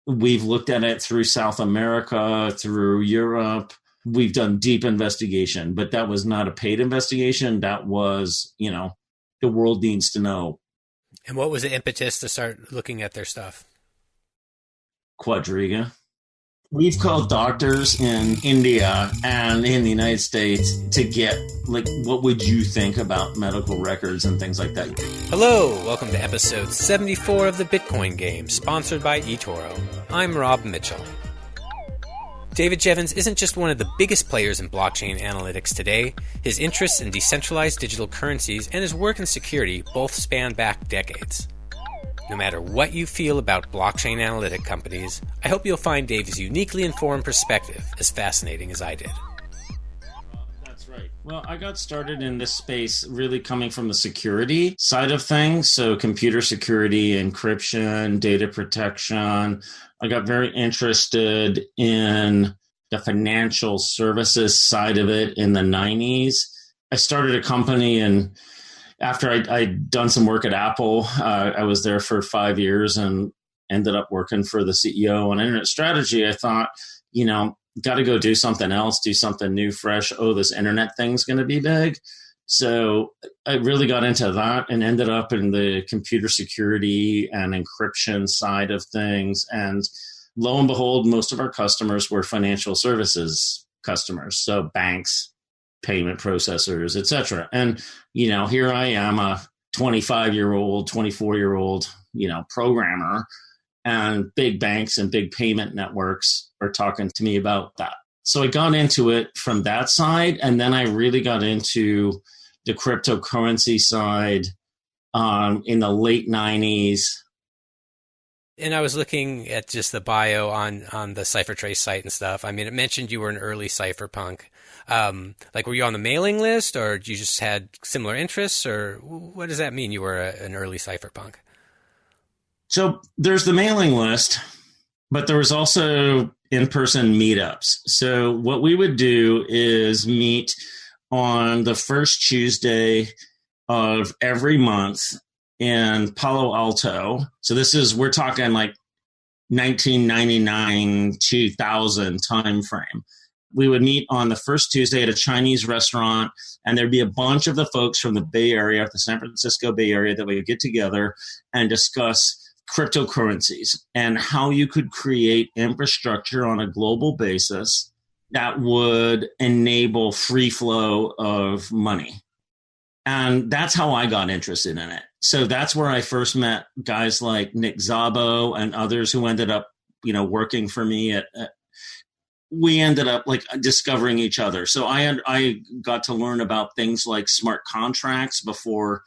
We've looked at it through South America, through Europe. We've done deep investigation, but that was not a paid investigation. That was, the world needs to know. And what was the impetus to start looking at their stuff? Quadriga. We've called doctors in India and in the United States to get, what would you think about medical records and things like that? Hello, welcome to episode 74 of the Bitcoin Game, sponsored by eToro. I'm Rob Mitchell. David Jevans isn't just one of the biggest players in blockchain analytics today. His interests in decentralized digital currencies and his work in security both span back decades. No matter what you feel about blockchain analytic companies, I hope you'll find Dave's uniquely informed perspective as fascinating as I did. That's right. Well, I got started in this space really coming from the security side of things. So computer security, encryption, data protection. I got very interested in the financial services side of it in the 90s. I started a company, and after I'd done some work at Apple, I was there for 5 years and ended up working for the CEO on internet strategy. I thought, got to go do something else, do something new, fresh. Oh, this internet thing's going to be big. So I really got into that and ended up in the computer security and encryption side of things. And lo and behold, most of our customers were financial services customers. So banks, payment processors, et cetera. And, here I am, a 25-year-old, 24-year-old, programmer, and big banks and big payment networks are talking to me about that. So I got into it from that side, and then I really got into the cryptocurrency side in the late 90s. And I was looking at just the bio on the CipherTrace site and stuff. I mean, it mentioned you were an early Cypherpunk. Were you on the mailing list, or you just had similar interests, or what does that mean, you were an early Cypherpunk? So there's the mailing list, but there was also in-person meetups. So what we would do is meet on the first Tuesday of every month in Palo Alto. So we're talking like 1999, 2000 timeframe. We would meet on the first Tuesday at a Chinese restaurant, and there'd be a bunch of the folks from the Bay Area, the San Francisco Bay Area, that we would get together and discuss cryptocurrencies and how you could create infrastructure on a global basis that would enable free flow of money. And that's how I got interested in it. So that's where I first met guys like Nick Szabo and others who ended up, working for me we ended up discovering each other. So I got to learn about things like smart contracts before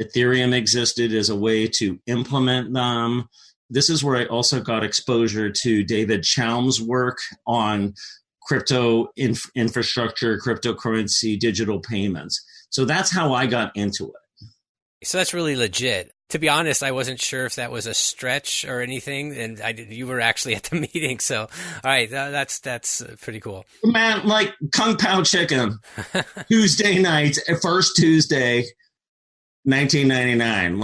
Ethereum existed as a way to implement them. This is where I also got exposure to David Jevans' work on crypto infrastructure, cryptocurrency, digital payments. So that's how I got into it. So that's really legit. To be honest, I wasn't sure if that was a stretch or anything, and you were actually at the meeting. So, all right, that's pretty cool. Man, like Kung Pao Chicken, Tuesday nights, first Tuesday, 1999.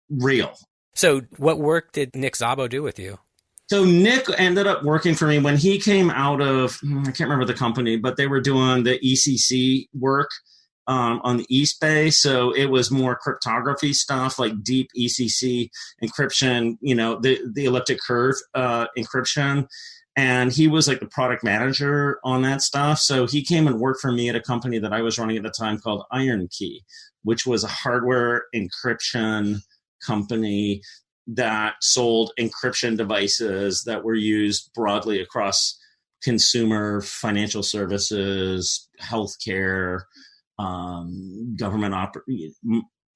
Real. So what work did Nick Szabo do with you? So Nick ended up working for me when he came out of, I can't remember the company, but they were doing the ECC work on the East Bay. So it was more cryptography stuff, like deep ECC encryption, the elliptic curve encryption. And he was like the product manager on that stuff. So he came and worked for me at a company that I was running at the time called IronKey, which was a hardware encryption company that sold encryption devices that were used broadly across consumer, financial services, healthcare, government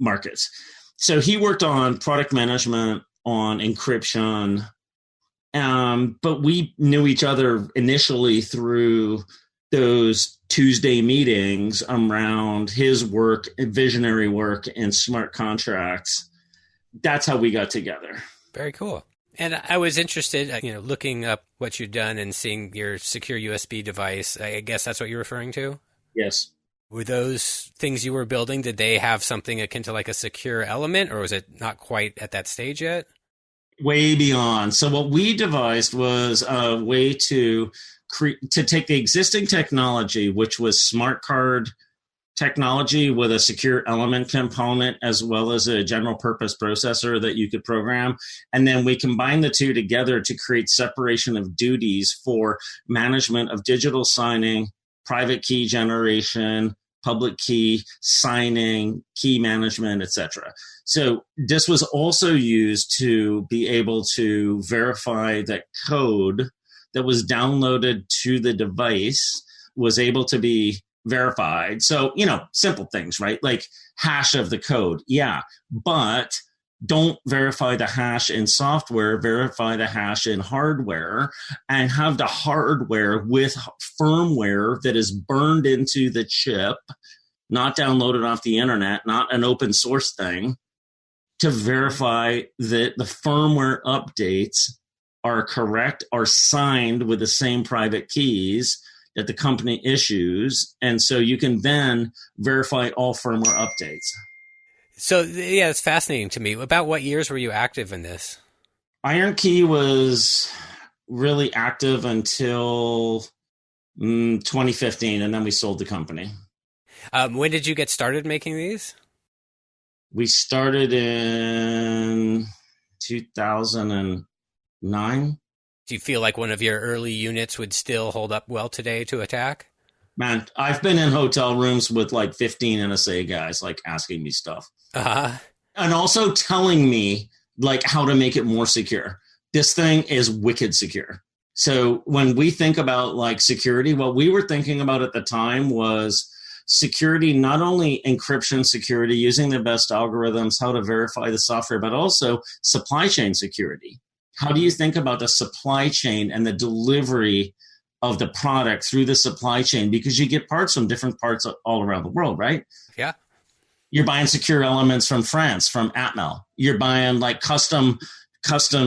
markets. So he worked on product management, on encryption, but we knew each other initially through those Tuesday meetings around his work, visionary work in smart contracts. That's how we got together. Very cool. And I was interested, looking up what you'd done and seeing your secure USB device. I guess that's what you're referring to? Yes. Were those things you were building, did they have something akin to like a secure element, or was it not quite at that stage yet? Way beyond. So what we devised was a way to take the existing technology, which was smart card technology with a secure element component as well as a general purpose processor that you could program. And then we combine the two together to create separation of duties for management of digital signing, private key generation, public key signing, key management, etc. So this was also used to be able to verify that code that was downloaded to the device was able to be verified. So, simple things, right? Like hash of the code. Yeah. But don't verify the hash in software, verify the hash in hardware, and have the hardware with firmware that is burned into the chip, not downloaded off the internet, not an open source thing, to verify that the firmware updates are correct, are signed with the same private keys that the company issues. And so you can then verify all firmware updates. So, yeah, it's fascinating to me. About what years were you active in this? IronKey was really active until 2015, and then we sold the company. When did you get started making these? We started in 2009. Do you feel like one of your early units would still hold up well today to attack? Man, I've been in hotel rooms with like 15 NSA guys like asking me stuff. Uh-huh. And also telling me like how to make it more secure. This thing is wicked secure. So when we think about like security, what we were thinking about at the time was security, not only encryption security, using the best algorithms, how to verify the software, but also supply chain security. How do you think about the supply chain and the delivery of the product through the supply chain? Because you get parts from different parts all around the world, right? Yeah. You're buying secure elements from France, from Atmel. You're buying like custom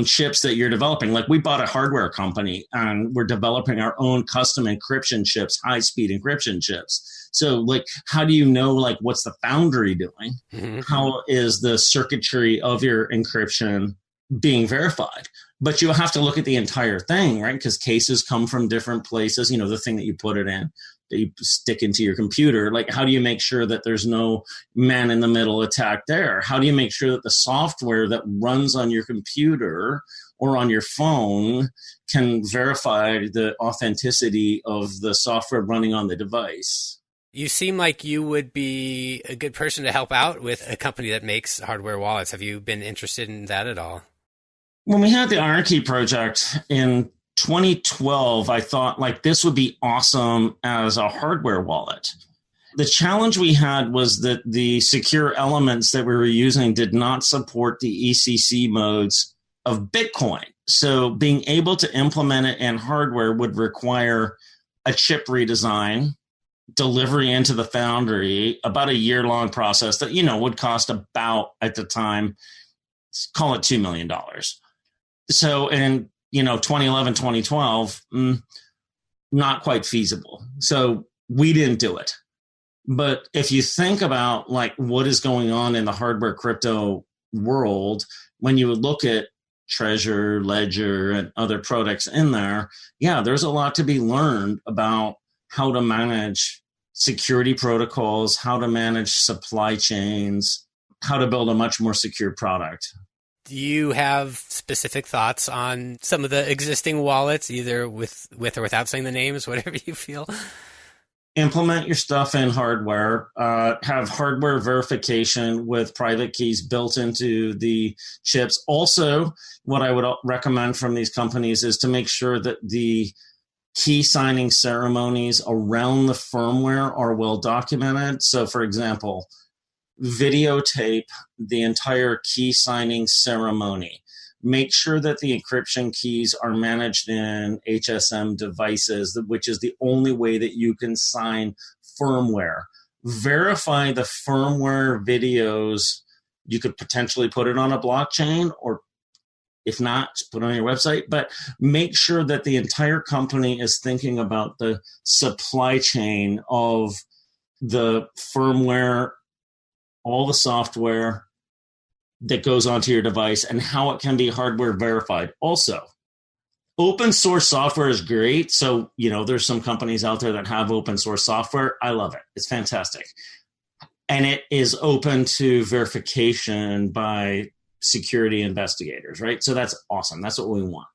chips that you're developing. Like we bought a hardware company and we're developing our own custom encryption chips, high-speed encryption chips. So like, how do you know like what's the foundry doing? Mm-hmm. How is the circuitry of your encryption being verified? But you have to look at the entire thing, right? Because cases come from different places. The thing that you put it in, that you stick into your computer. Like, how do you make sure that there's no man-in-the-middle attack there? How do you make sure that the software that runs on your computer or on your phone can verify the authenticity of the software running on the device? You seem like you would be a good person to help out with a company that makes hardware wallets. Have you been interested in that at all? When we had the IronKey project in 2012, I thought like this would be awesome as a hardware wallet. The challenge we had was that the secure elements that we were using did not support the ECC modes of Bitcoin. So being able to implement it in hardware would require a chip redesign, delivery into the foundry, about a year-long process that, would cost about, at the time, call it $2 million. So in 2011, 2012, not quite feasible. So we didn't do it. But if you think about like what is going on in the hardware crypto world, when you would look at Treasure, Ledger, and other products in there, yeah, there's a lot to be learned about how to manage security protocols, how to manage supply chains, how to build a much more secure product. Do you have specific thoughts on some of the existing wallets, either with or without saying the names, whatever you feel? Implement your stuff in hardware. Have hardware verification with private keys built into the chips. Also, what I would recommend from these companies is to make sure that the key signing ceremonies around the firmware are well documented. So, for example, videotape the entire key signing ceremony. Make sure that the encryption keys are managed in HSM devices, which is the only way that you can sign firmware. Verify the firmware videos. You could potentially put it on a blockchain, or if not, put it on your website. But make sure that the entire company is thinking about the supply chain of the firmware, all the software, that goes onto your device and how it can be hardware verified. Also, open source software is great. So, there's some companies out there that have open source software. I love it. It's fantastic. And it is open to verification by security investigators, right? So that's awesome. That's what we want.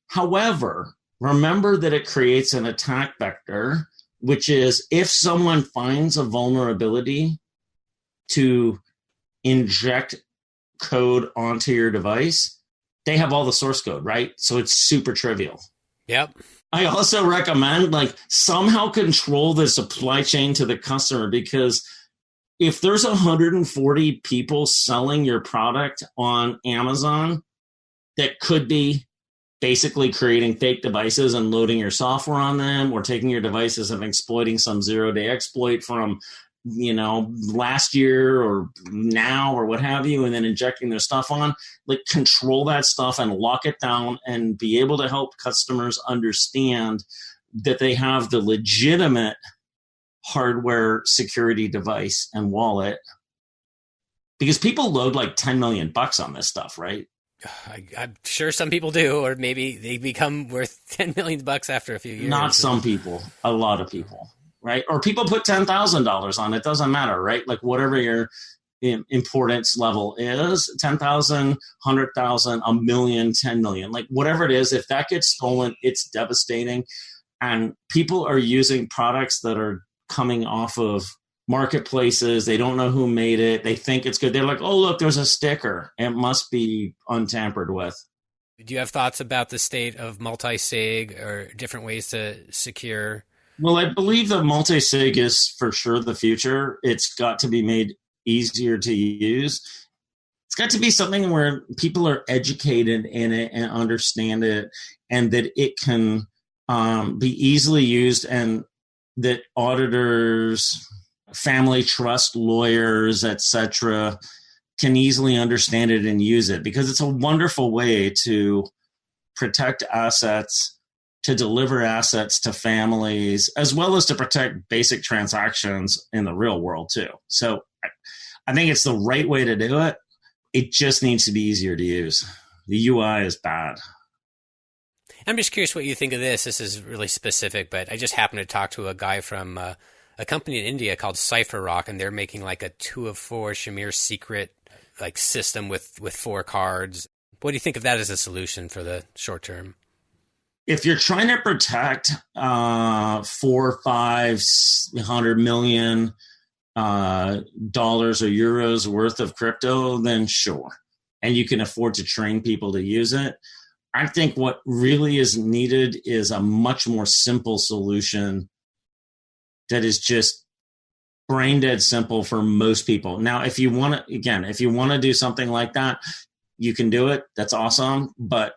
However, remember that it creates an attack vector, which is if someone finds a vulnerability to inject code onto your device, they have all the source code, right? So it's super trivial. Yep. I also recommend somehow control the supply chain to the customer, because if there's 140 people selling your product on Amazon that could be basically creating fake devices and loading your software on them, or taking your devices and exploiting some zero-day exploit from last year or now or what have you, and then injecting their stuff on, control that stuff and lock it down and be able to help customers understand that they have the legitimate hardware security device and wallet, because people load $10 million on this stuff, right? I'm sure some people do, or maybe they become worth $10 million after a few years. Not some people, a lot of people. Right? Or people put $10,000 on it. Doesn't matter, right? Whatever your importance level is, 10,000, 100,000, a million, 10 million, whatever it is, if that gets stolen, it's devastating. And people are using products that are coming off of marketplaces. They don't know who made it. They think it's good. They're like, oh, look, there's a sticker. It must be untampered with. Do you have thoughts about the state of multi-sig or different ways to secure? Well, I believe that multi-sig is for sure the future. It's got to be made easier to use. It's got to be something where people are educated in it and understand it, and that it can be easily used, and that auditors, family trust lawyers, etc., can easily understand it and use it, because it's a wonderful way to protect assets, to deliver assets to families, as well as to protect basic transactions in the real world too. So I think it's the right way to do it. It just needs to be easier to use. The UI is bad. I'm just curious what you think of this. This is really specific, but I just happened to talk to a guy from a company in India called CipherPunk, and they're making a 2 of 4 Shamir secret system with 4 cards. What do you think of that as a solution for the short term? If you're trying to protect $400-500 million dollars or euros worth of crypto, then sure. And you can afford to train people to use it. I think what really is needed is a much more simple solution that is just brain dead simple for most people. Now, if you want to do something like that, you can do it. That's awesome. But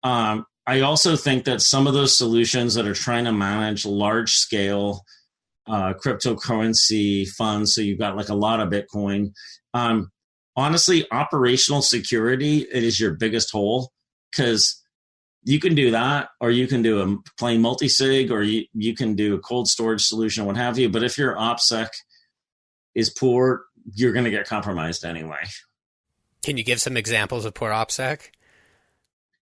I also think that some of those solutions that are trying to manage large scale cryptocurrency funds, so you've got a lot of Bitcoin, honestly, operational security, it is your biggest hole, because you can do that, or you can do a plain multi-sig, or you can do a cold storage solution, what have you. But if your OPSEC is poor, you're going to get compromised anyway. Can you give some examples of poor OPSEC?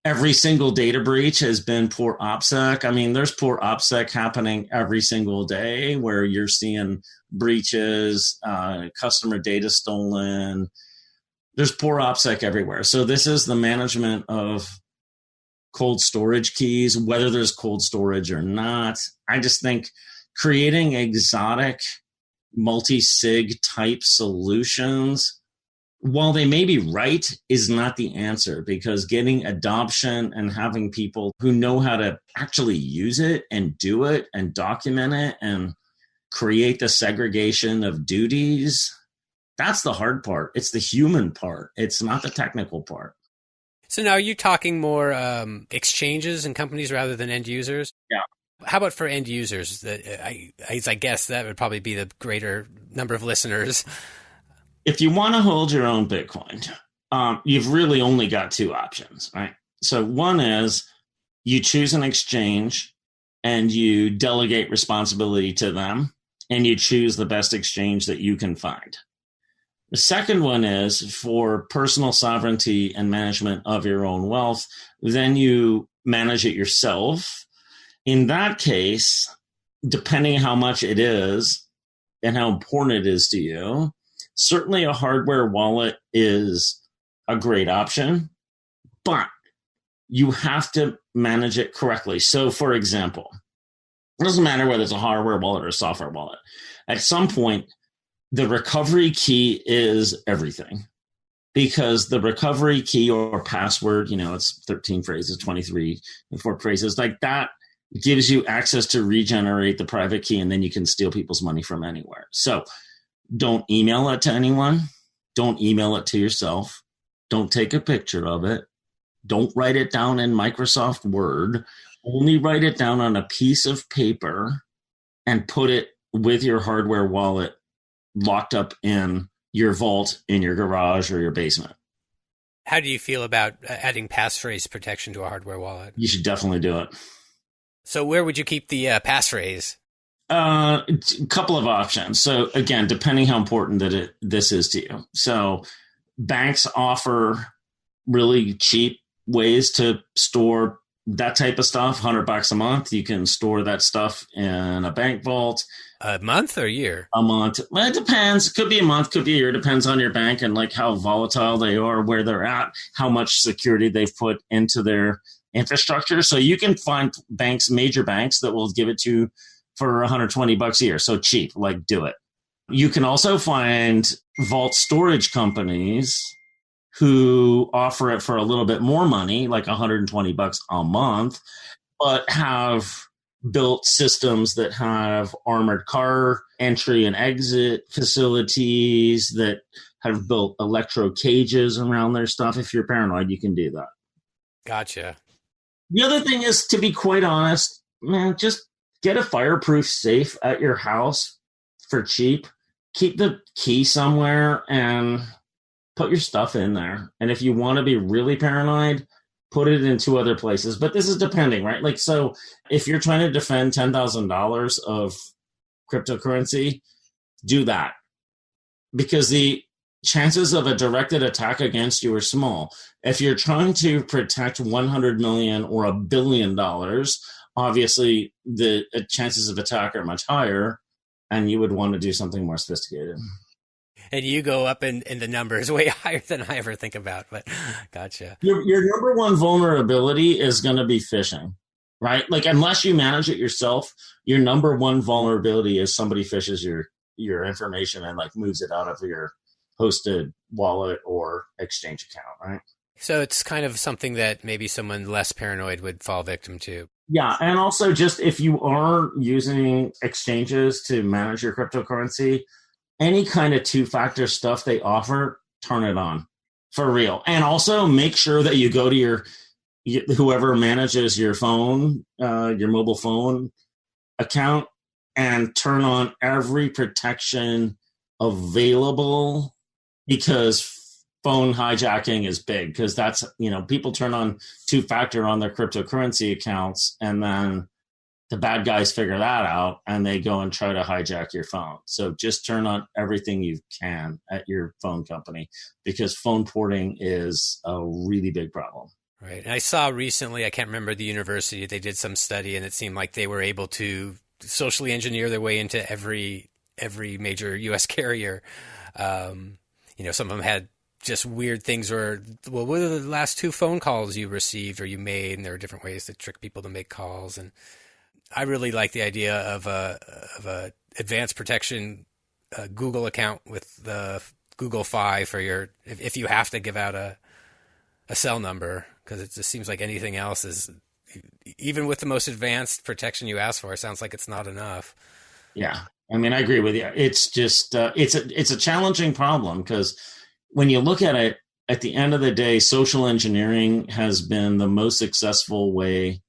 Every single data breach has been poor OPSEC. I mean, there's poor OPSEC happening every single day, where you're seeing breaches, customer data stolen. There's poor OPSEC everywhere. So this is the management of cold storage keys, whether there's cold storage or not. I just think creating exotic multi-sig type solutions, while they may be right, is not the answer, because getting adoption and having people who know how to actually use it and do it and document it and create the segregation of duties, that's the hard part. It's the human part. It's not the technical part. So now are you talking more exchanges and companies rather than end users? Yeah. How about for end users? I guess that would probably be the greater number of listeners. If you want to hold your own Bitcoin, you've really only got 2 options, right? So one is you choose an exchange and you delegate responsibility to them, and you choose the best exchange that you can find. The second one is for personal sovereignty and management of your own wealth. Then you manage it yourself. In that case, depending how much it is and how important it is to you, certainly a hardware wallet is a great option, but you have to manage it correctly. So, for example, it doesn't matter whether it's a hardware wallet or a software wallet. At some point, the recovery key is everything, because the recovery key or password, it's 13 phrases, 23 and 4 phrases like that, gives you access to regenerate the private key, and then you can steal people's money from anywhere. So don't email it to anyone. Don't email it to yourself. Don't take a picture of it. Don't write it down in Microsoft Word. Only write it down on a piece of paper and put it with your hardware wallet locked up in your vault in your garage or your basement. How do you feel about adding passphrase protection to a hardware wallet? You should definitely do it. So where would you keep the passphrase? A couple of options. So again, depending how important this is to you. So banks offer really cheap ways to store that type of stuff. $100 a month. You can store that stuff in a bank vault. A month or a year? A month. Well, it depends. Could be a month, could be a year. Depends on your bank and like how volatile they are, where they're at, how much security they've put into their infrastructure. So you can find banks, major banks, that will give it to you for $120 a year. So cheap, like do it. You can also find vault storage companies who offer it for a little bit more money, like $120 a month, but have built systems that have armored car entry and exit facilities, that have built electro cages around their stuff. If you're paranoid, you can do that. Gotcha. The other thing is, to be quite honest, man, just get a fireproof safe at your house for cheap. Keep the key somewhere and put your stuff in there. And if you want to be really paranoid, put it in 2 other places. But this is depending, right? Like, so if you're trying to defend $10,000 of cryptocurrency, do that. Because the chances of a directed attack against you are small. If you're trying to protect 100 million or $1 billion, obviously the chances of attack are much higher, and you would want to do something more sophisticated. And you go up in the numbers way higher than I ever think about, but gotcha. Your number one vulnerability is going to be phishing, right? Like, unless you manage it yourself, your number one vulnerability is somebody phishes your information and like moves it out of your hosted wallet or exchange account, right? So it's kind of something that maybe someone less paranoid would fall victim to. Yeah, and also just if you are using exchanges to manage your cryptocurrency, any kind of 2-factor stuff they offer, turn it on for real. And also make sure that you go to whoever manages your phone, your mobile phone account, and turn on every protection available, because phone hijacking is big. Because that's, people turn on 2-factor on their cryptocurrency accounts, and then the bad guys figure that out and they go and try to hijack your phone. So just turn on everything you can at your phone company, because phone porting is a really big problem. Right. And I saw recently, I can't remember the university, they did some study and it seemed like they were able to socially engineer their way into every major U.S. carrier. Some of them had just weird things, or, well, what are the last 2 phone calls you received or you made? And there are different ways to trick people to make calls. And I really like the idea of a advanced protection Google account with the Google Fi for if you have to give out a cell number, because it just seems like anything else is, even with the most advanced protection you ask for, it sounds like it's not enough. Yeah, I mean, I agree with you. It's just it's a challenging problem, because when you look at it, at the end of the day, social engineering has been the most successful way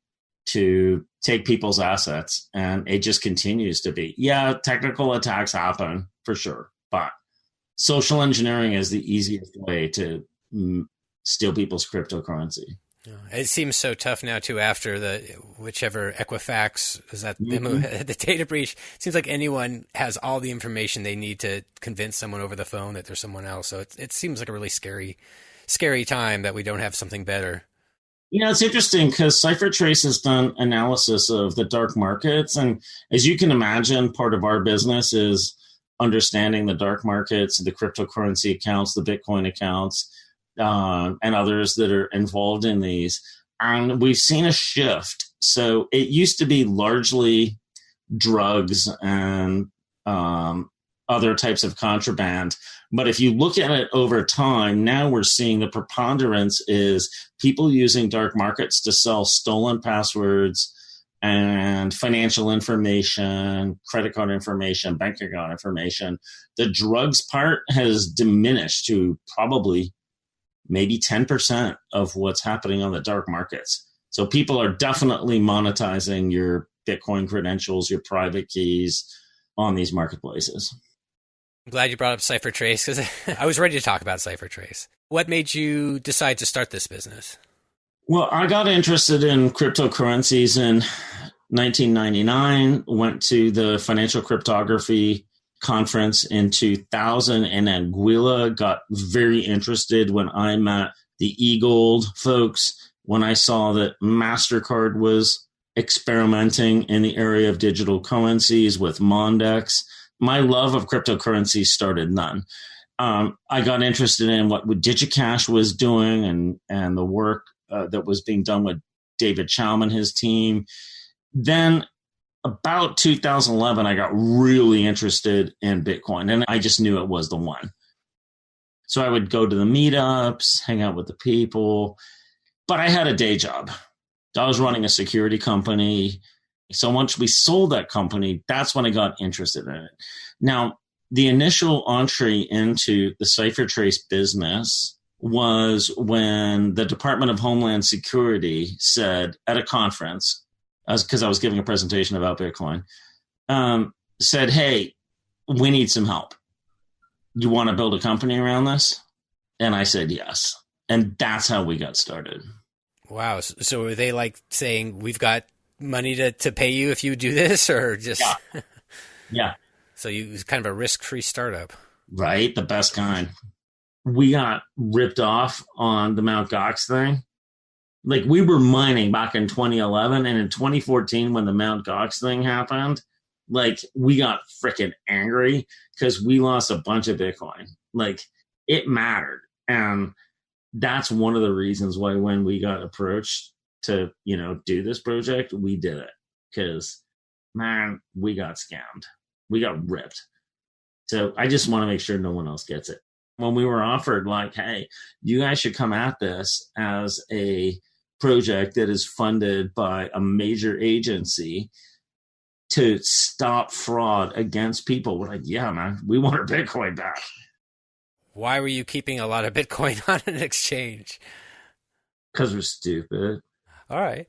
to take people's assets, and it just continues to be. Yeah, technical attacks happen for sure, but social engineering is the easiest way to steal people's cryptocurrency. It seems so tough now too. After whichever Equifax is that the data breach, it seems like anyone has all the information they need to convince someone over the phone that there's someone else. So it seems like a really scary time that we don't have something better. It's interesting because CipherTrace has done analysis of the dark markets. And as you can imagine, part of our business is understanding the dark markets, the cryptocurrency accounts, the Bitcoin accounts, and others that are involved in these. And we've seen a shift. So it used to be largely drugs and other types of contraband. But if you look at it over time, now we're seeing the preponderance is people using dark markets to sell stolen passwords and financial information, credit card information, bank account information. The drugs part has diminished to probably maybe 10% of what's happening on the dark markets. So people are definitely monetizing your Bitcoin credentials, your private keys on these marketplaces. I'm glad you brought up CipherTrace because I was ready to talk about CipherTrace. What made you decide to start this business? Well, I got interested in cryptocurrencies in 1999, went to the financial cryptography conference in 2000 in Anguilla, got very interested when I met the eGold folks, when I saw that MasterCard was experimenting in the area of digital currencies with Mondex. My love of cryptocurrency started then. I got interested in what DigiCash was doing and the work that was being done with David Jevans and his team. Then about 2011, I got really interested in Bitcoin, and I just knew it was the one. So I would go to the meetups, hang out with the people, but I had a day job. I was running a security company. So once we sold that company, that's when I got interested in it. Now, the initial entree into the CipherTrace business was when the Department of Homeland Security said at a conference, because I was giving a presentation about Bitcoin, said, hey, we need some help. You want to build a company around this? And I said, yes. And that's how we got started. Wow. So were they like saying, we've got money to pay you if you do this, or just... Yeah. So it was kind of a risk-free startup. Right. The best kind. We got ripped off on the Mt. Gox thing. Like, we were mining back in 2011, and in 2014, when the Mt. Gox thing happened, like, we got freaking angry because we lost a bunch of Bitcoin. Like, it mattered. And that's one of the reasons why when we got approached to, do this project, we did it. Because, man, we got scammed. We got ripped. So I just want to make sure no one else gets it. When we were offered, like, hey, you guys should come at this as a project that is funded by a major agency to stop fraud against people. We're like, yeah, man, we want our Bitcoin back. Why were you keeping a lot of Bitcoin on an exchange? Because we're stupid. All right.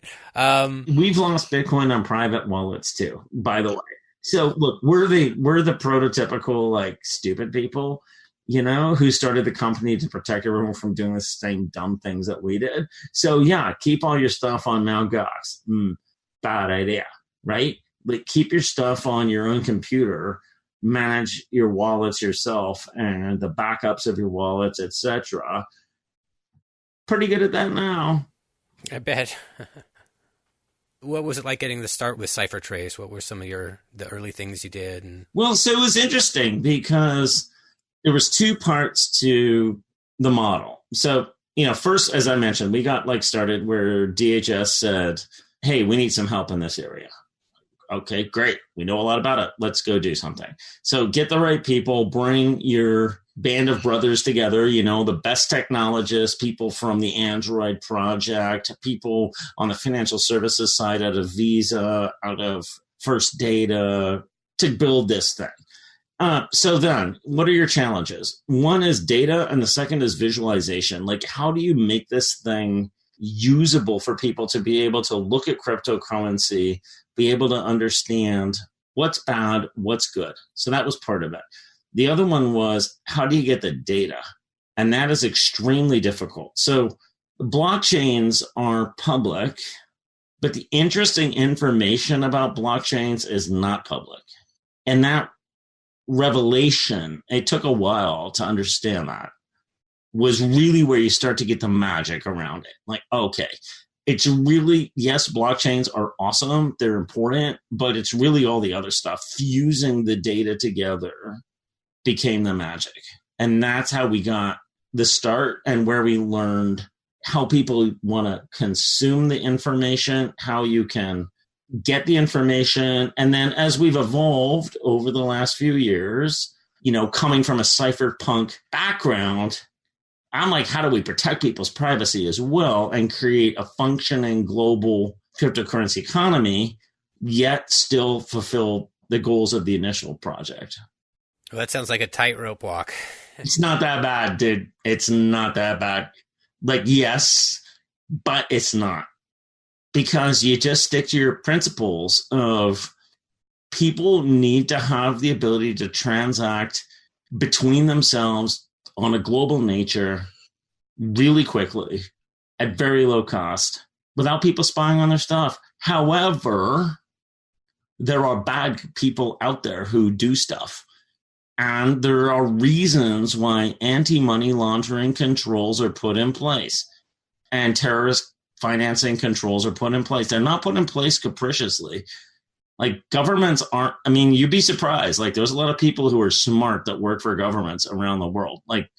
We've lost Bitcoin on private wallets too, by the way. So look, we're the prototypical, like, stupid people, who started the company to protect everyone from doing the same dumb things that we did. So yeah, keep all your stuff on Mt. Gox. Bad idea, right? Like, keep your stuff on your own computer, manage your wallets yourself and the backups of your wallets, etc. Pretty good at that now. I bet. What was it like getting the start with CipherTrace? What were some of the early things you did? Well, so it was interesting because there was two parts to the model. So, first, as I mentioned, we got started where DHS said, hey, we need some help in this area. Okay, great. We know a lot about it. Let's go do something. So get the right people, bring your band of brothers together, the best technologists, people from the Android project, people on the financial services side out of Visa, out of First Data, to build this thing. So then, what are your challenges? One is data, and the second is visualization. Like, how do you make this thing usable for people to be able to look at cryptocurrency, be able to understand what's bad, what's good? So that was part of it. The other one was, how do you get the data? And that is extremely difficult. So blockchains are public, but the interesting information about blockchains is not public. And that revelation, it took a while to understand that, was really where you start to get the magic around it. Like, okay, it's really, yes, blockchains are awesome. They're important, but it's really all the other stuff. Fusing the data together became the magic. And that's how we got the start and where we learned how people want to consume the information, how you can get the information. And then as we've evolved over the last few years, coming from a cypherpunk background, I'm like, how do we protect people's privacy as well and create a functioning global cryptocurrency economy, yet still fulfill the goals of the initial project? Well, that sounds like a tightrope walk. It's not that bad, dude. It's not that bad. Like, yes, but it's not. Because you just stick to your principles of people need to have the ability to transact between themselves on a global nature really quickly at very low cost without people spying on their stuff. However, there are bad people out there who do stuff. And there are reasons why anti-money laundering controls are put in place and terrorist financing controls are put in place. They're not put in place capriciously. Like, governments aren't, you'd be surprised. Like, there's a lot of people who are smart that work for governments around the world. Like,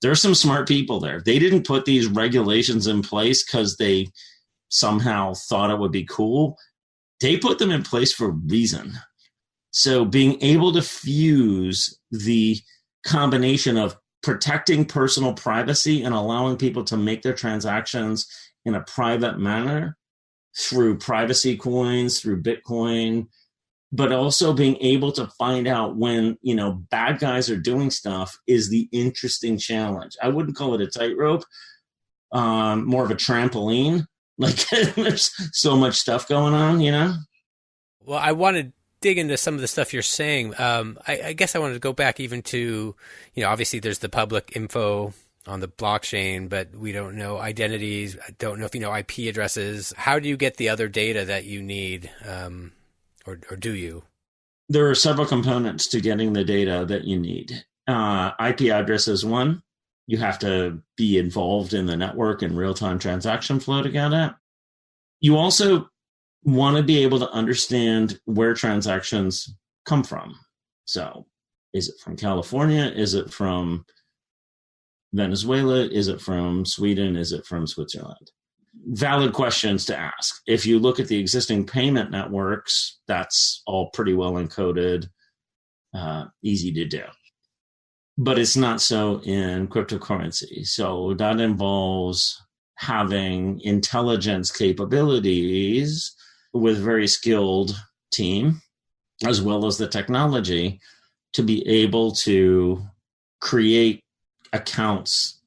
there's some smart people there. They didn't put these regulations in place because they somehow thought it would be cool. They put them in place for a reason. So being able to fuse the combination of protecting personal privacy and allowing people to make their transactions in a private manner through privacy coins, through Bitcoin, but also being able to find out when, bad guys are doing stuff is the interesting challenge. I wouldn't call it a tightrope, more of a trampoline. Like, there's so much stuff going on, Well, I want to dig into some of the stuff you're saying. I guess I wanted to go back even to, obviously there's the public info on the blockchain, but we don't know identities. I don't know if you know IP addresses. How do you get the other data that you need, or do you? There are several components to getting the data that you need. IP address is one. You have to be involved in the network and real-time transaction flow to get it. You also want to be able to understand where transactions come from. So is it from California? Is it from Venezuela? Is it from Sweden? Is it from Switzerland? Valid questions to ask. If you look at the existing payment networks, that's all pretty well encoded, easy to do. But it's not so in cryptocurrency. So that involves having intelligence capabilities with a very skilled team, as well as the technology, to be able to create accounts,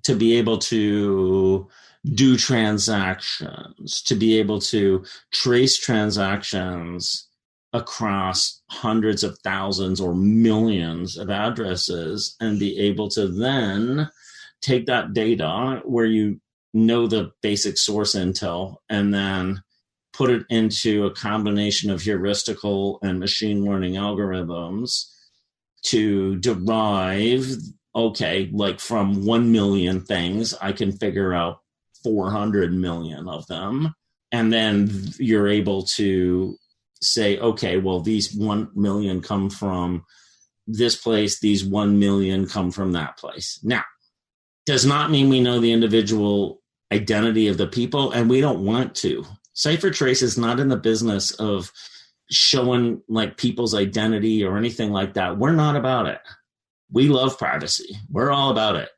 to be able to do transactions, to be able to trace transactions across hundreds of thousands or millions of addresses, and be able to then take that data where you know the basic source intel and then put it into a combination of heuristical and machine learning algorithms to derive, okay, like from 1 million things, I can figure out 400 million of them. And then you're able to say, okay, well, these 1 million come from this place, these 1 million come from that place. Now, does not mean we know the individual identity of the people, and we don't want to. CipherTrace is not in the business of showing like people's identity or anything like that. We're not about it. We love privacy. We're all about it.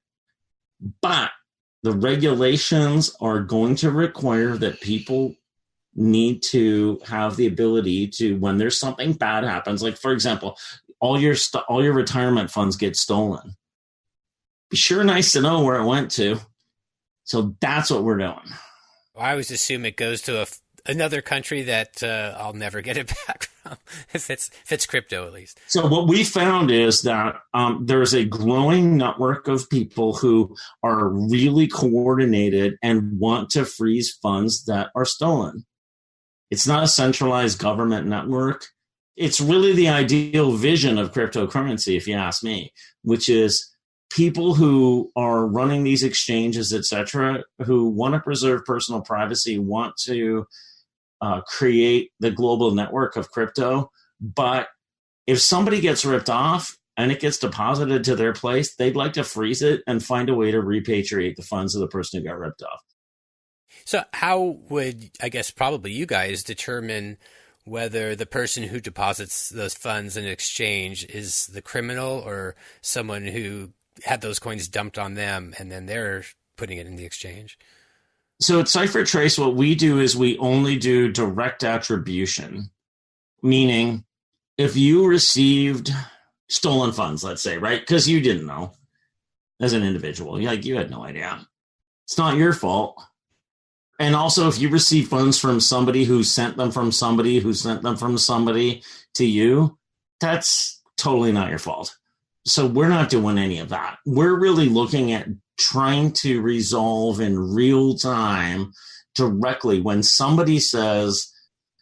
But the regulations are going to require that people need to have the ability to, when there's something bad happens, like for example, all your retirement funds get stolen. Be sure nice to know where it went to. So that's what we're doing. I always assume it goes to another country that I'll never get it back from. if it's crypto at least. So what we found is that there's a growing network of people who are really coordinated and want to freeze funds that are stolen. It's not a centralized government network. It's really the ideal vision of cryptocurrency, if you ask me, which is people who are running these exchanges, et cetera, who want to preserve personal privacy, want to create the global network of crypto. But if somebody gets ripped off and it gets deposited to their place, they'd like to freeze it and find a way to repatriate the funds of the person who got ripped off. So how would, I guess, probably you guys determine whether the person who deposits those funds in exchange is the criminal or someone who had those coins dumped on them and then they're putting it in the exchange? So at CipherTrace, what we do is we only do direct attribution, meaning if you received stolen funds, let's say, right? Because you didn't know as an individual, you had no idea. It's not your fault. And also, if you receive funds from somebody who sent them from somebody who sent them from somebody to you, that's totally not your fault. So we're not doing any of that. We're really looking at trying to resolve in real time directly when somebody says,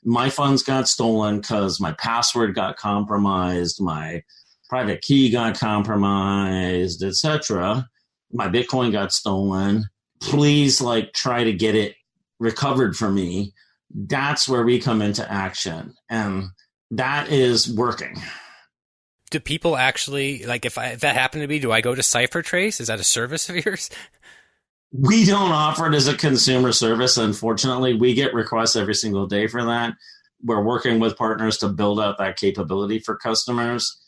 my funds got stolen because my password got compromised, my private key got compromised, etc. My Bitcoin got stolen. Please, try to get it recovered for me. That's where we come into action, and that is working. Do people actually, if that happened to me, do I go to CipherTrace? Is that a service of yours? We don't offer it as a consumer service, unfortunately. We get requests every single day for that. We're working with partners to build out that capability for customers.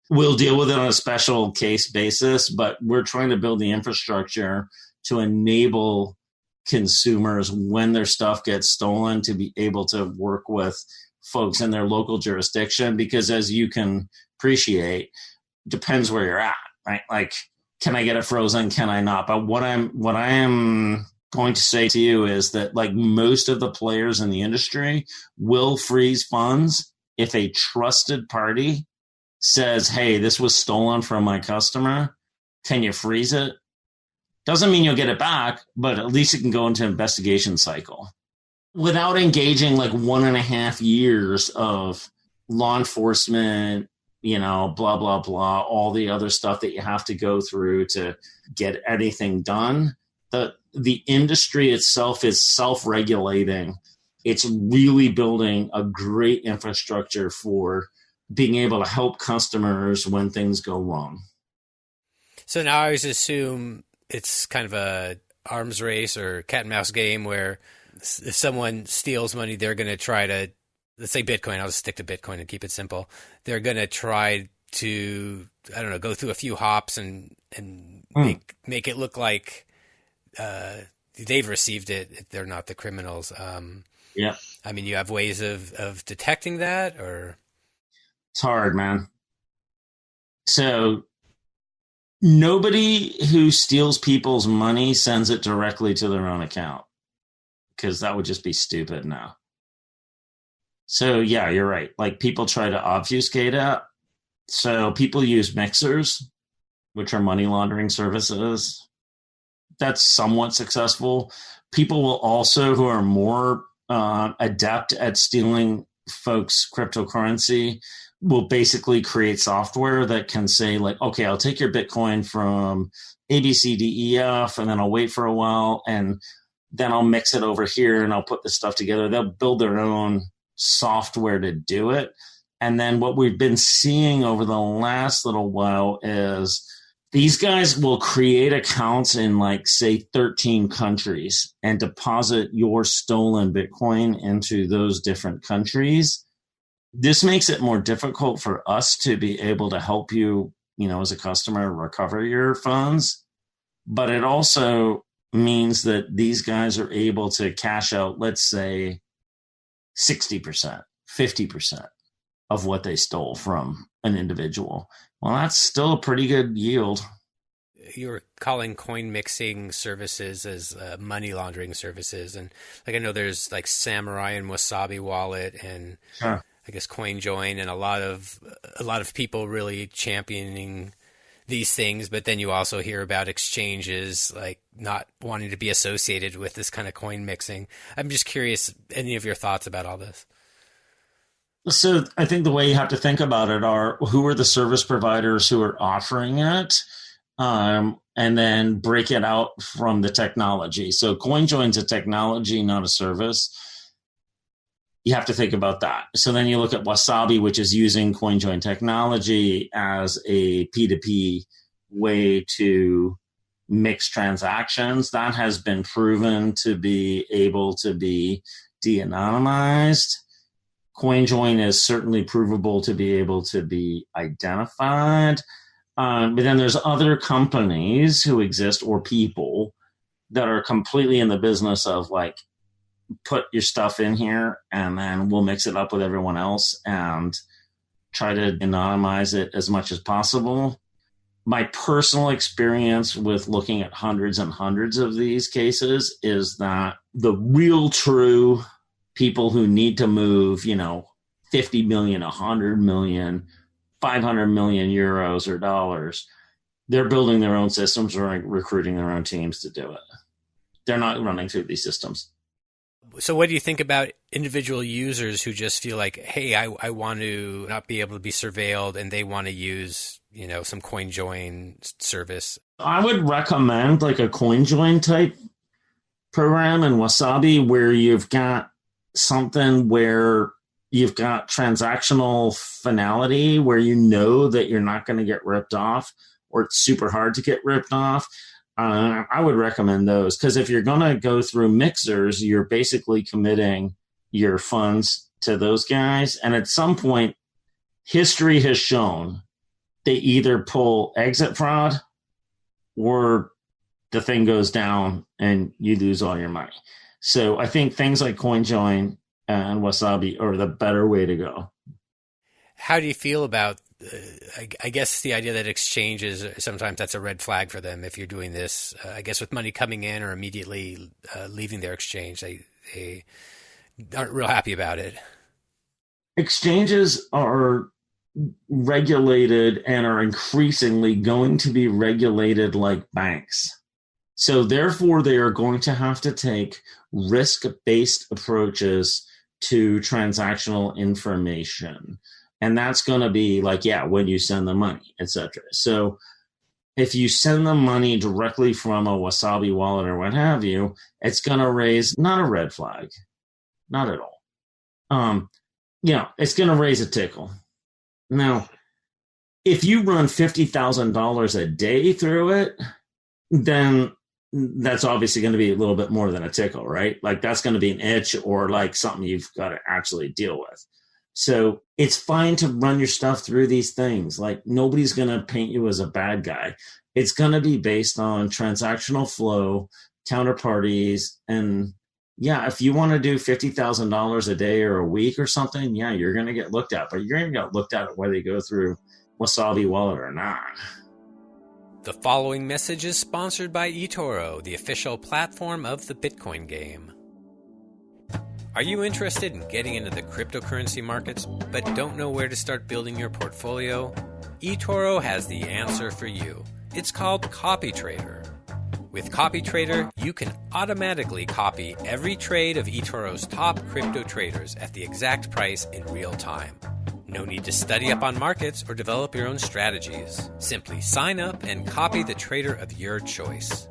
We'll deal with it on a special case basis, but we're trying to build the infrastructure to enable consumers, when their stuff gets stolen, to be able to work with folks in their local jurisdiction, because as you can appreciate, depends where you're at, right? Can I get it frozen? Can I not? But what I am going to say to you is that most of the players in the industry will freeze funds if a trusted party says, hey, this was stolen from my customer. Can you freeze it? Doesn't mean you'll get it back, but at least it can go into an investigation cycle without engaging 1.5 years of law enforcement, blah, blah, blah, all the other stuff that you have to go through to get anything done. The industry itself is self-regulating. It's really building a great infrastructure for being able to help customers when things go wrong. So now I always assume it's kind of a arms race or cat and mouse game where if someone steals money, they're going to try to, let's say Bitcoin, I'll just stick to Bitcoin and keep it simple. They're going to try to, go through a few hops and make it look like they've received it if they're not the criminals. Yeah. I mean, you have ways of detecting that, or? It's hard, man. So nobody who steals people's money sends it directly to their own account, because that would just be stupid now. So yeah, you're right. People try to obfuscate it. So people use mixers, which are money laundering services. That's somewhat successful. People will also, who are more adept at stealing folks' cryptocurrency, will basically create software that can say okay, I'll take your Bitcoin from ABCDEF and then I'll wait for a while and then I'll mix it over here and I'll put this stuff together. They'll build their own software to do it. And then what we've been seeing over the last little while is these guys will create accounts in say 13 countries and deposit your stolen Bitcoin into those different countries. This makes it more difficult for us to be able to help you, as a customer, recover your funds. But it also means that these guys are able to cash out, let's say, 60%, 50% of what they stole from an individual. Well, that's still a pretty good yield. You were calling coin mixing services as money laundering services. And I know there's Samurai and Wasabi Wallet and... Sure. I guess, CoinJoin and a lot of people really championing these things. But then you also hear about exchanges like not wanting to be associated with this kind of coin mixing. I'm just curious, any of your thoughts about all this? So I think the way you have to think about it are who are the service providers who are offering it, and then break it out from the technology. So CoinJoin's a technology, not a service. You have to think about that. So then you look at Wasabi, which is using CoinJoin technology as a P2P way to mix transactions. That has been proven to be able to be de-anonymized. CoinJoin is certainly provable to be able to be identified. But then there's other companies who exist or people that are completely in the business of like, put your stuff in here and then we'll mix it up with everyone else and try to anonymize it as much as possible. My personal experience with looking at hundreds and hundreds of these cases is that the real true people who need to move, 50 million, 100 million, 500 million euros or dollars, they're building their own systems or recruiting their own teams to do it. They're not running through these systems. So what do you think about individual users who just feel like, hey, I want to not be able to be surveilled and they want to use, some CoinJoin service? I would recommend like a CoinJoin type program in Wasabi where you've got something where you've got transactional finality where you know that you're not going to get ripped off or it's super hard to get ripped off. I would recommend those because if you're going to go through mixers, you're basically committing your funds to those guys. And at some point, history has shown they either pull exit fraud or the thing goes down and you lose all your money. So I think things like CoinJoin and Wasabi are the better way to go. How do you feel about I guess the idea that exchanges, sometimes that's a red flag for them if you're doing this, I guess with money coming in or immediately leaving their exchange, they aren't real happy about it. Exchanges are regulated and are increasingly going to be regulated like banks. So therefore, they are going to have to take risk-based approaches to transactional information. And that's going to be like, when you send the money, etc. So if you send the money directly from a Wasabi wallet or what have you, it's going to raise not a red flag, not at all. It's going to raise a tickle. Now, if you run $50,000 a day through it, then that's obviously going to be a little bit more than a tickle, right? Like that's going to be an itch or like something you've got to actually deal with. So it's fine to run your stuff through these things. Like nobody's going to paint you as a bad guy. It's going to be based on transactional flow, counterparties. And if you want to do $50,000 a day or a week or something, you're going to get looked at, but you're going to get looked at whether you go through Wasabi wallet or not. The following message is sponsored by eToro, the official platform of the Bitcoin game. Are you interested in getting into the cryptocurrency markets but don't know where to start building your portfolio? eToro has the answer for you. It's called CopyTrader. With CopyTrader, you can automatically copy every trade of eToro's top crypto traders at the exact price in real time. No need to study up on markets or develop your own strategies. Simply sign up and copy the trader of your choice.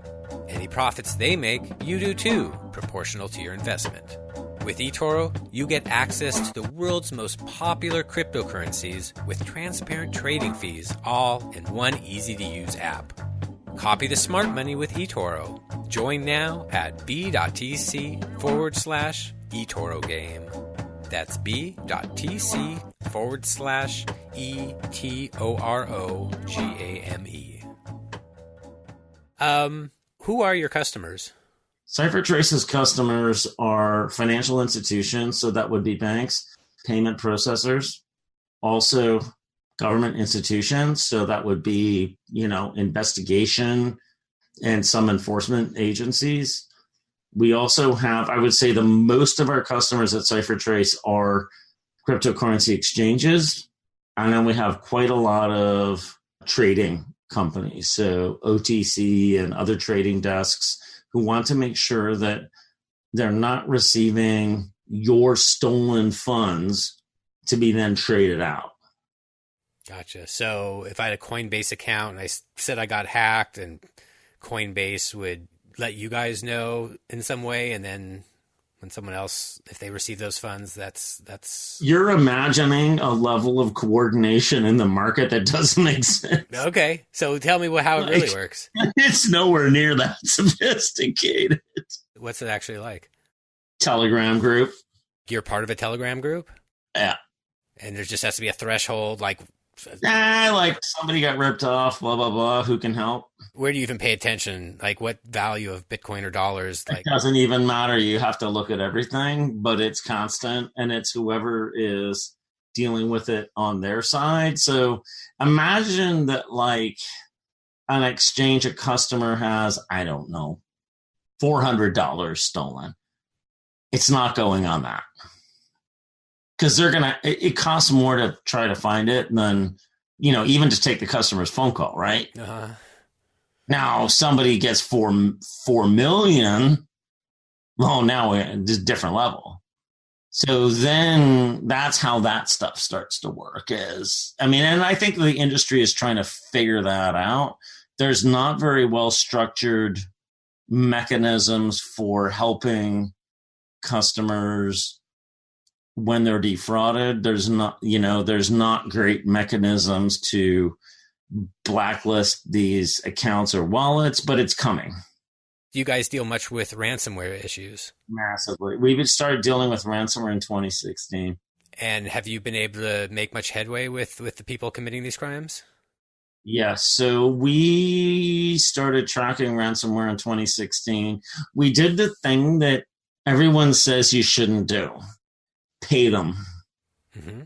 Any profits they make, you do too, proportional to your investment. With eToro, you get access to the world's most popular cryptocurrencies with transparent trading fees, all in one easy-to-use app. Copy the smart money with eToro. Join now at b.tc/eToro game. That's b.tc/eTorogame. Who are your customers? CipherTrace's customers are financial institutions, so that would be banks, payment processors, also government institutions, so that would be, investigation and some enforcement agencies. We also have, I would say the most of our customers at CipherTrace are cryptocurrency exchanges. And then we have quite a lot of trading companies, so OTC and other trading desks who want to make sure that they're not receiving your stolen funds to be then traded out. Gotcha. So if I had a Coinbase account and I said I got hacked, and Coinbase would let you guys know in some way, and then when someone else, if they receive those funds, that's you're imagining a level of coordination in the market that doesn't make sense. Okay. So tell me how it really works. It's nowhere near that sophisticated. What's it actually like? Telegram group. You're part of a Telegram group? Yeah. And there just has to be a threshold, like somebody got ripped off, blah, blah, blah. Who can help? Where do you even pay attention? Like what value of Bitcoin or dollars? It doesn't even matter. You have to look at everything, but it's constant, and it's whoever is dealing with it on their side. So imagine that like an exchange, a customer has, I don't know, $400 stolen. It's not going on that. Because it costs more to try to find it than, even to take the customer's phone call, right? Uh-huh. Now, somebody gets 4 million, well, now it's a different level. So then that's how that stuff starts to work and I think the industry is trying to figure that out. There's not very well structured mechanisms for helping customers when they're defrauded. There's not great mechanisms to blacklist these accounts or wallets, but it's coming. Do you guys deal much with ransomware issues? Massively. We started dealing with ransomware in 2016. And have you been able to make much headway with the people committing these crimes? Yes. So we started tracking ransomware in 2016. We did the thing that everyone says you shouldn't do. Pay them. Mm-hmm.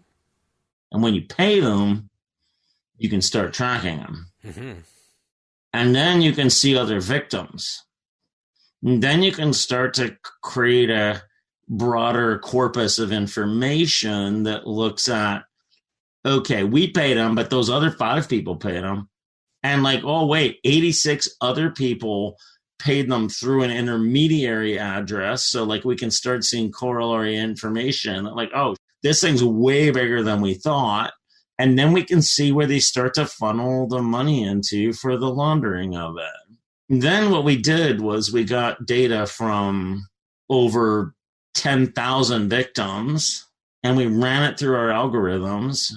And when you pay them, you can start tracking them. Mm-hmm. And then you can see other victims. And then you can start to create a broader corpus of information that looks at, okay, we paid them, but those other 5 people paid them. And 86 other people paid them through an intermediary address. So we can start seeing corollary information this thing's way bigger than we thought. And then we can see where they start to funnel the money into for the laundering of it. And then what we did was we got data from over 10,000 victims and we ran it through our algorithms.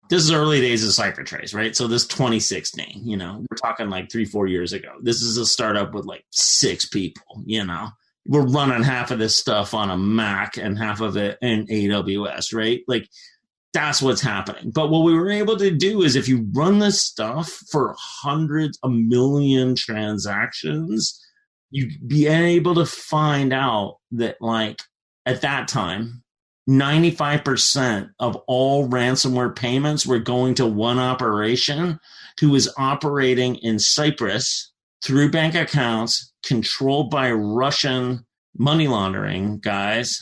This is early days of CipherTrace, right? So this 2016, we're talking 3-4 years ago. This is a startup with 6 people, We're running half of this stuff on a Mac and half of it in AWS, right? That's what's happening. But what we were able to do is if you run this stuff for hundreds of million transactions, you'd be able to find out that at that time, 95% of all ransomware payments were going to one operation who was operating in Cyprus through bank accounts controlled by Russian money laundering guys.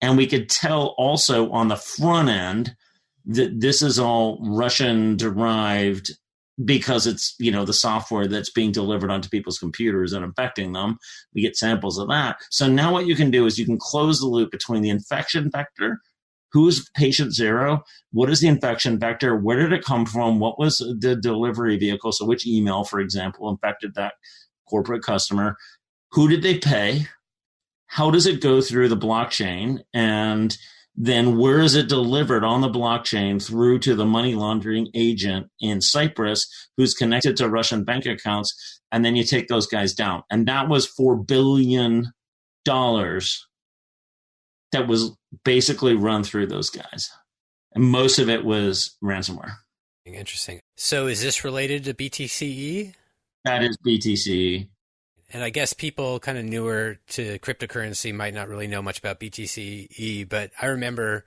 And we could tell also on the front end that this is all Russian derived because it's, the software that's being delivered onto people's computers and infecting them. We get samples of that. So now what you can do is you can close the loop between the infection vector, who is patient 0, what is the infection vector, where did it come from, what was the delivery vehicle, so which email, for example, infected that corporate customer, who did they pay, how does it go through the blockchain, and then where is it delivered on the blockchain through to the money laundering agent in Cyprus who's connected to Russian bank accounts, and then you take those guys down. And that was $4 billion that was basically run through those guys. And most of it was ransomware. Interesting. So is this related to BTC-E? That is BTC-E. And I guess people kind of newer to cryptocurrency might not really know much about BTC-E, but I remember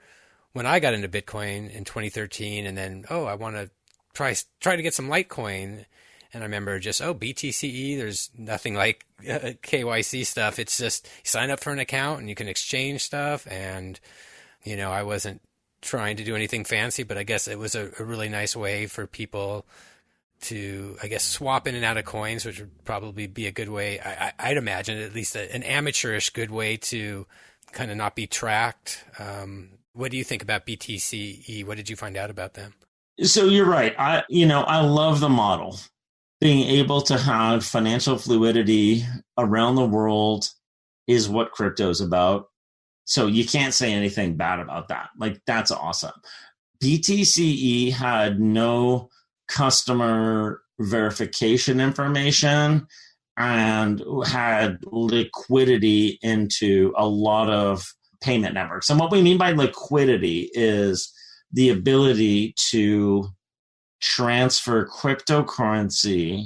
when I got into Bitcoin in 2013 and then, I want to try to get some Litecoin. And I remember just, BTC-E, there's nothing like KYC stuff. It's just you sign up for an account and you can exchange stuff. And, I wasn't trying to do anything fancy, but I guess it was a really nice way for people to, I guess, swap in and out of coins, which would probably be a good way. I'd imagine at least an amateurish good way to kind of not be tracked. What do you think about BTC-E? What did you find out about them? So you're right. I love the model. Being able to have financial fluidity around the world is what crypto is about. So you can't say anything bad about that. Like, that's awesome. BTC-E had no customer verification information and had liquidity into a lot of payment networks. And what we mean by liquidity is the ability to transfer cryptocurrency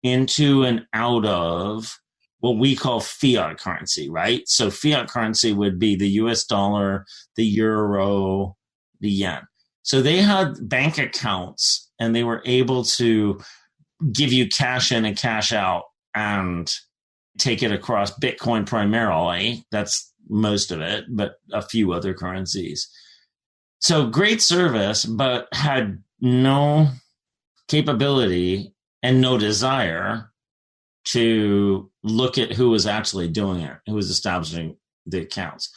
into and out of what we call fiat currency, right? So fiat currency would be the US dollar, the euro, the yen. So they had bank accounts and they were able to give you cash in and cash out and take it across Bitcoin primarily. That's most of it, but a few other currencies. So great service, but had no capability and no desire to look at who was actually doing it, who was establishing the accounts.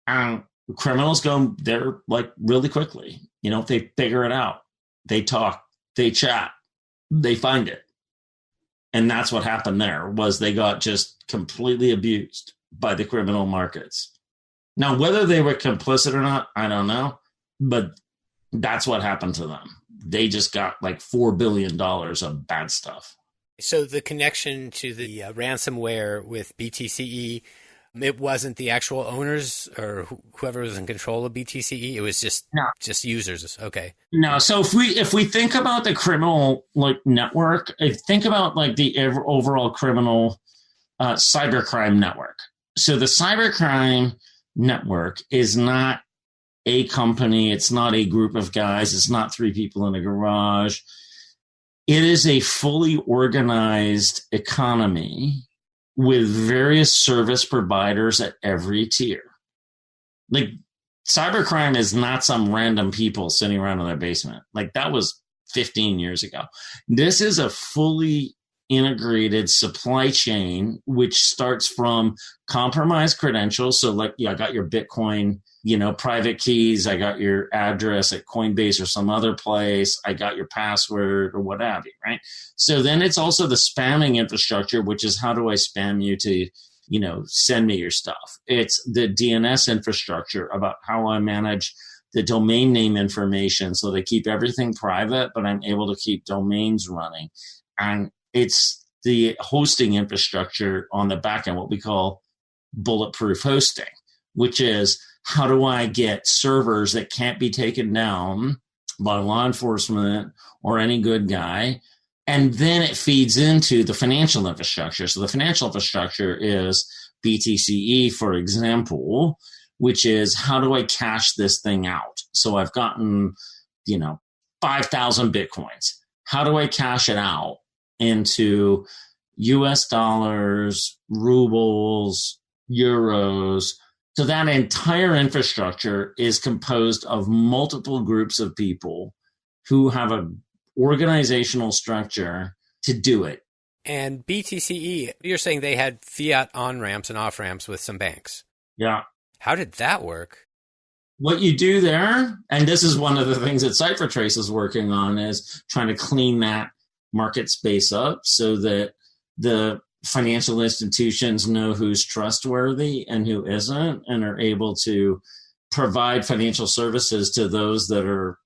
And criminals go there like really quickly. They figure it out. They talk, they chat, they find it. And that's what happened there, was they got just completely abused by the criminal markets. Now, whether they were complicit or not, I don't know. But that's what happened to them. They just got like $4 billion of bad stuff. So the connection to the ransomware with BTC-E, it wasn't the actual owners or whoever was in control of BTC-E. It was just users. Okay. No. So if we think about the criminal network, think about the overall criminal cybercrime network. So the cybercrime network is not a company. It's not a group of guys. It's not 3 people in a garage. It is a fully organized economy with various service providers at every tier. Cybercrime is not some random people sitting around in their basement. That was 15 years ago. This is a fully integrated supply chain, which starts from compromised credentials. So I got your Bitcoin, private keys. I got your address at Coinbase or some other place. I got your password or what have you, right? So then it's also the spamming infrastructure, which is how do I spam you to, send me your stuff. It's the DNS infrastructure about how I manage the domain name information. So they keep everything private, but I'm able to keep domains running. And it's the hosting infrastructure on the back end, what we call bulletproof hosting, which is how do I get servers that can't be taken down by law enforcement or any good guy? And then it feeds into the financial infrastructure. So the financial infrastructure is BTC-E, for example, which is how do I cash this thing out? So I've gotten, 5,000 Bitcoins. How do I cash it out into US dollars, rubles, euros? So that entire infrastructure is composed of multiple groups of people who have an organizational structure to do it. And BTC-E, you're saying they had fiat on-ramps and off-ramps with some banks. Yeah. How did that work? What you do there, and this is one of the things that CipherTrace is working on, is trying to clean that market space up so that the financial institutions know who's trustworthy and who isn't, and are able to provide financial services to those that are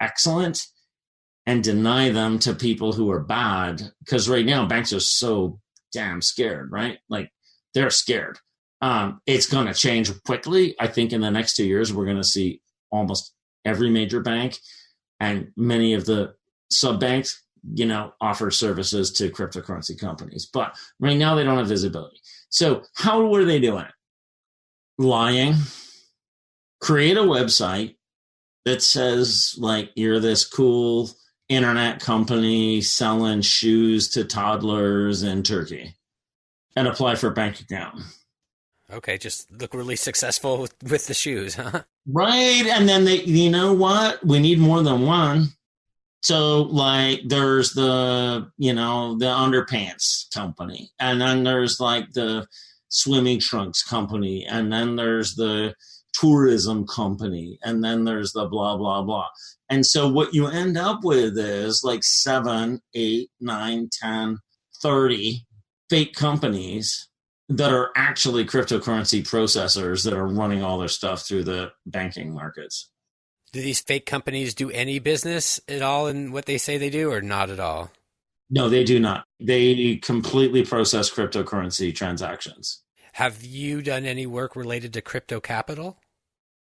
excellent and deny them to people who are bad. Because right now banks are so damn scared, right? They're scared. It's going to change quickly. I think in the next 2 years, we're going to see almost every major bank and many of the sub banks offer services to cryptocurrency companies. But right now they don't have visibility. So how were they doing it? Lying. Create a website that says you're this cool internet company selling shoes to toddlers in Turkey and apply for a bank account. Okay, just look really successful with the shoes, huh? Right. And then you know what? We need more than one. So like there's the underpants company, and then there's like the swimming trunks company, and then there's the tourism company, and then there's the blah, blah, blah. And so what you end up with is like 7, 8, 9, 10, 30 fake companies that are actually cryptocurrency processors that are running all their stuff through the banking markets. Do these fake companies do any business at all in what they say they do, or not at all? No, they do not. They completely process cryptocurrency transactions. Have you done any work related to CryptoCapital?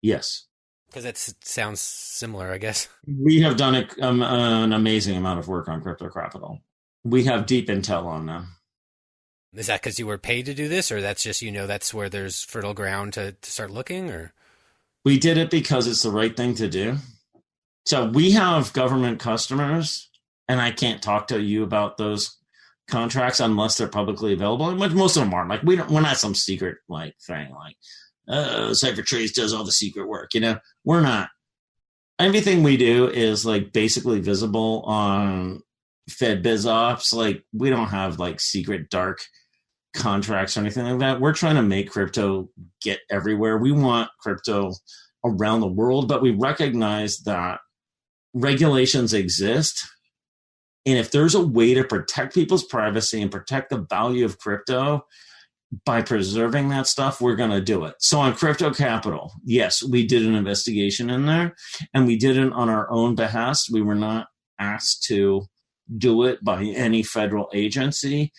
Yes. Because that sounds similar, I guess. We have done an amazing amount of work on CryptoCapital. We have deep intel on them. Is that because you were paid to do this, or that's just, that's where there's fertile ground to start looking, or? We did it because it's the right thing to do. So we have government customers, and I can't talk to you about those contracts unless they're publicly available. And most of them aren't. Like we're not some secret like thing like CipherTrace does all the secret work. We're not. Everything we do is like basically visible on Fed Biz Ops. Like we don't have like secret dark contracts or anything like that. We're trying to make crypto get everywhere. We want crypto around the world, but we recognize that regulations exist. And if there's a way to protect people's privacy and protect the value of crypto by preserving that stuff, we're going to do it. So on CryptoCapital, yes, we did an investigation in there, and we did it on our own behest. We were not asked to do it by any federal agency.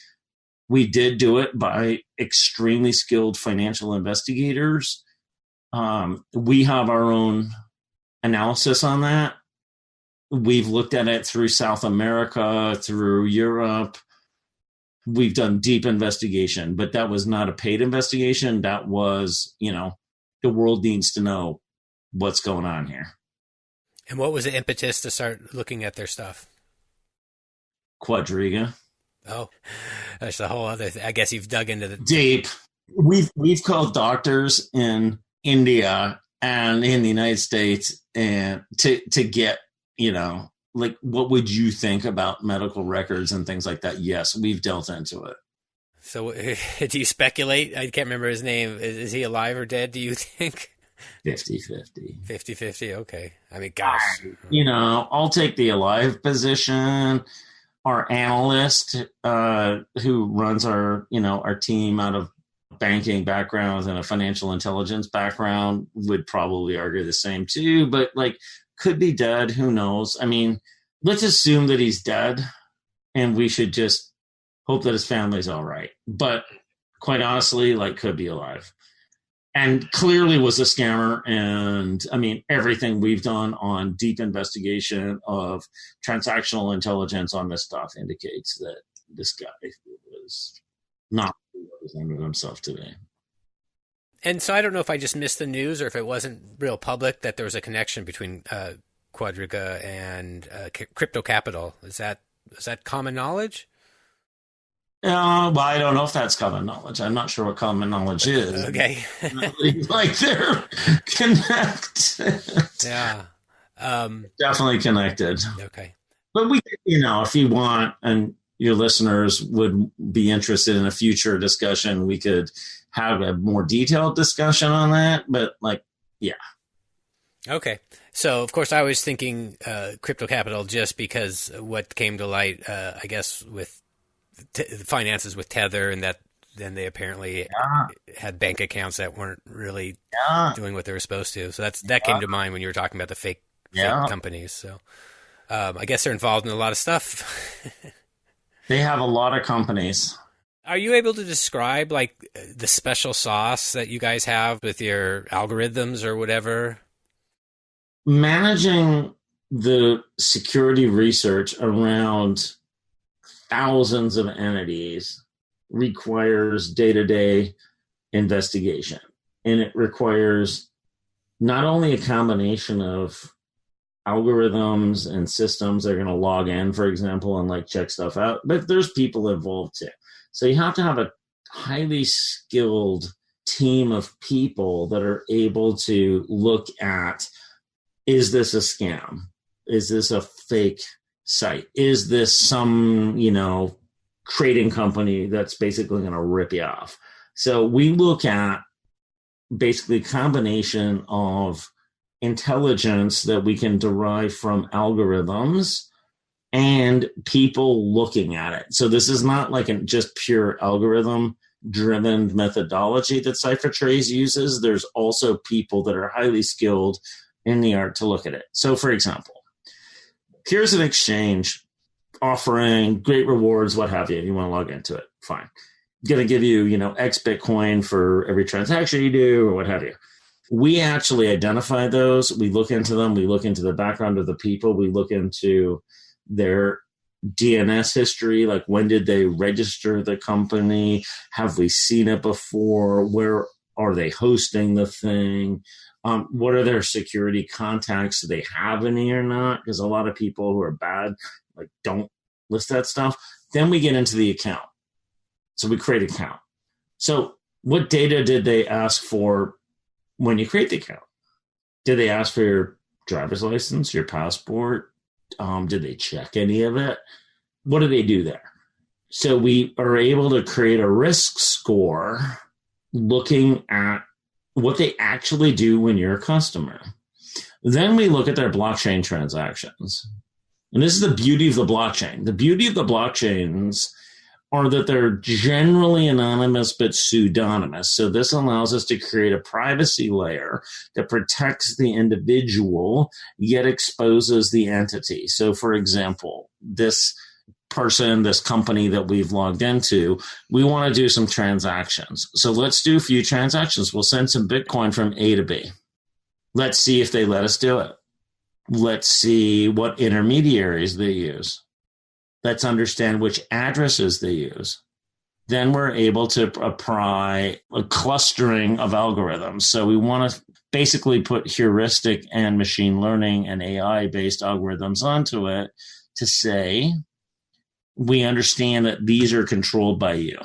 We did do it by extremely skilled financial investigators. We have our own analysis on that. We've looked at it through South America, through Europe. We've done deep investigation, but that was not a paid investigation. That was, the world needs to know what's going on here. And what was the impetus to start looking at their stuff? Quadriga. Oh, that's a whole other thing. I guess you've dug into the deep. We've called doctors in India and in the United States and to get, like, what would you think about medical records and things like that? Yes, we've delved into it. So do you speculate? I can't remember his name. Is he alive or dead, do you think? 50-50. 50-50, okay. I mean, gosh. I'll take the alive position. Our analyst who runs our team out of banking background and a financial intelligence background would probably argue the same too, but like could be dead. Who knows? I mean, let's assume that he's dead and we should just hope that his family's all right. But quite honestly, like could be alive. And clearly was a scammer. And I mean, everything we've done on deep investigation of transactional intelligence on this stuff indicates that this guy was not who he represented himself to be. And so I don't know if I just missed the news or if it wasn't real public that there was a connection between Quadriga and CryptoCapital. Is that common knowledge? Well, I don't know if that's common knowledge. I'm not sure what common knowledge is. Okay. Like they're connected. Yeah. Definitely connected. Okay. But we, if you want, and your listeners would be interested in a future discussion, we could have a more detailed discussion on that. But yeah. Okay. So, of course, I was thinking CryptoCapital just because what came to light, I guess, with finances with Tether, and that then they apparently had bank accounts that weren't really doing what they were supposed to. So that came to mind when you were talking about the fake companies. So I guess they're involved in a lot of stuff. They have a lot of companies. Are you able to describe like the special sauce that you guys have with your algorithms or whatever? Managing the security research around thousands of entities requires day-to-day investigation. And it requires not only a combination of algorithms and systems that are going to log in, for example, and check stuff out, but there's people involved too. So you have to have a highly skilled team of people that are able to look at, is this a scam? Is this a fake site? Is this some, trading company that's basically going to rip you off? So we look at basically a combination of intelligence that we can derive from algorithms and people looking at it. So this is not like just pure algorithm-driven methodology that CipherTrace uses. There's also people that are highly skilled in the art to look at it. So, for example, here's an exchange offering great rewards, what have you. You want to log into it, fine. Going to give you, X Bitcoin for every transaction you do or what have you. We actually identify those. We look into them. We look into the background of the people. We look into their DNS history, like when did they register the company? Have we seen it before? Where are they hosting the thing? What are their security contacts? Do they have any or not? Because a lot of people who are bad don't list that stuff. Then we get into the account. So we create an account. So what data did they ask for when you create the account? Did they ask for your driver's license, your passport? Did they check any of it? What do they do there? So we are able to create a risk score looking at what they actually do when you're a customer. Then we look at their blockchain transactions. And this is the beauty of the blockchain. The beauty of the blockchains are that they're generally anonymous but pseudonymous. So this allows us to create a privacy layer that protects the individual, yet exposes the entity. So, for example, this person, this company that we've logged into, we want to do some transactions. So let's do a few transactions. We'll send some Bitcoin from A to B. Let's see if they let us do it. Let's see what intermediaries they use. Let's understand which addresses they use. Then we're able to apply a clustering of algorithms. So we want to basically put heuristic and machine learning and AI-based algorithms onto it to say, we understand that these are controlled by you.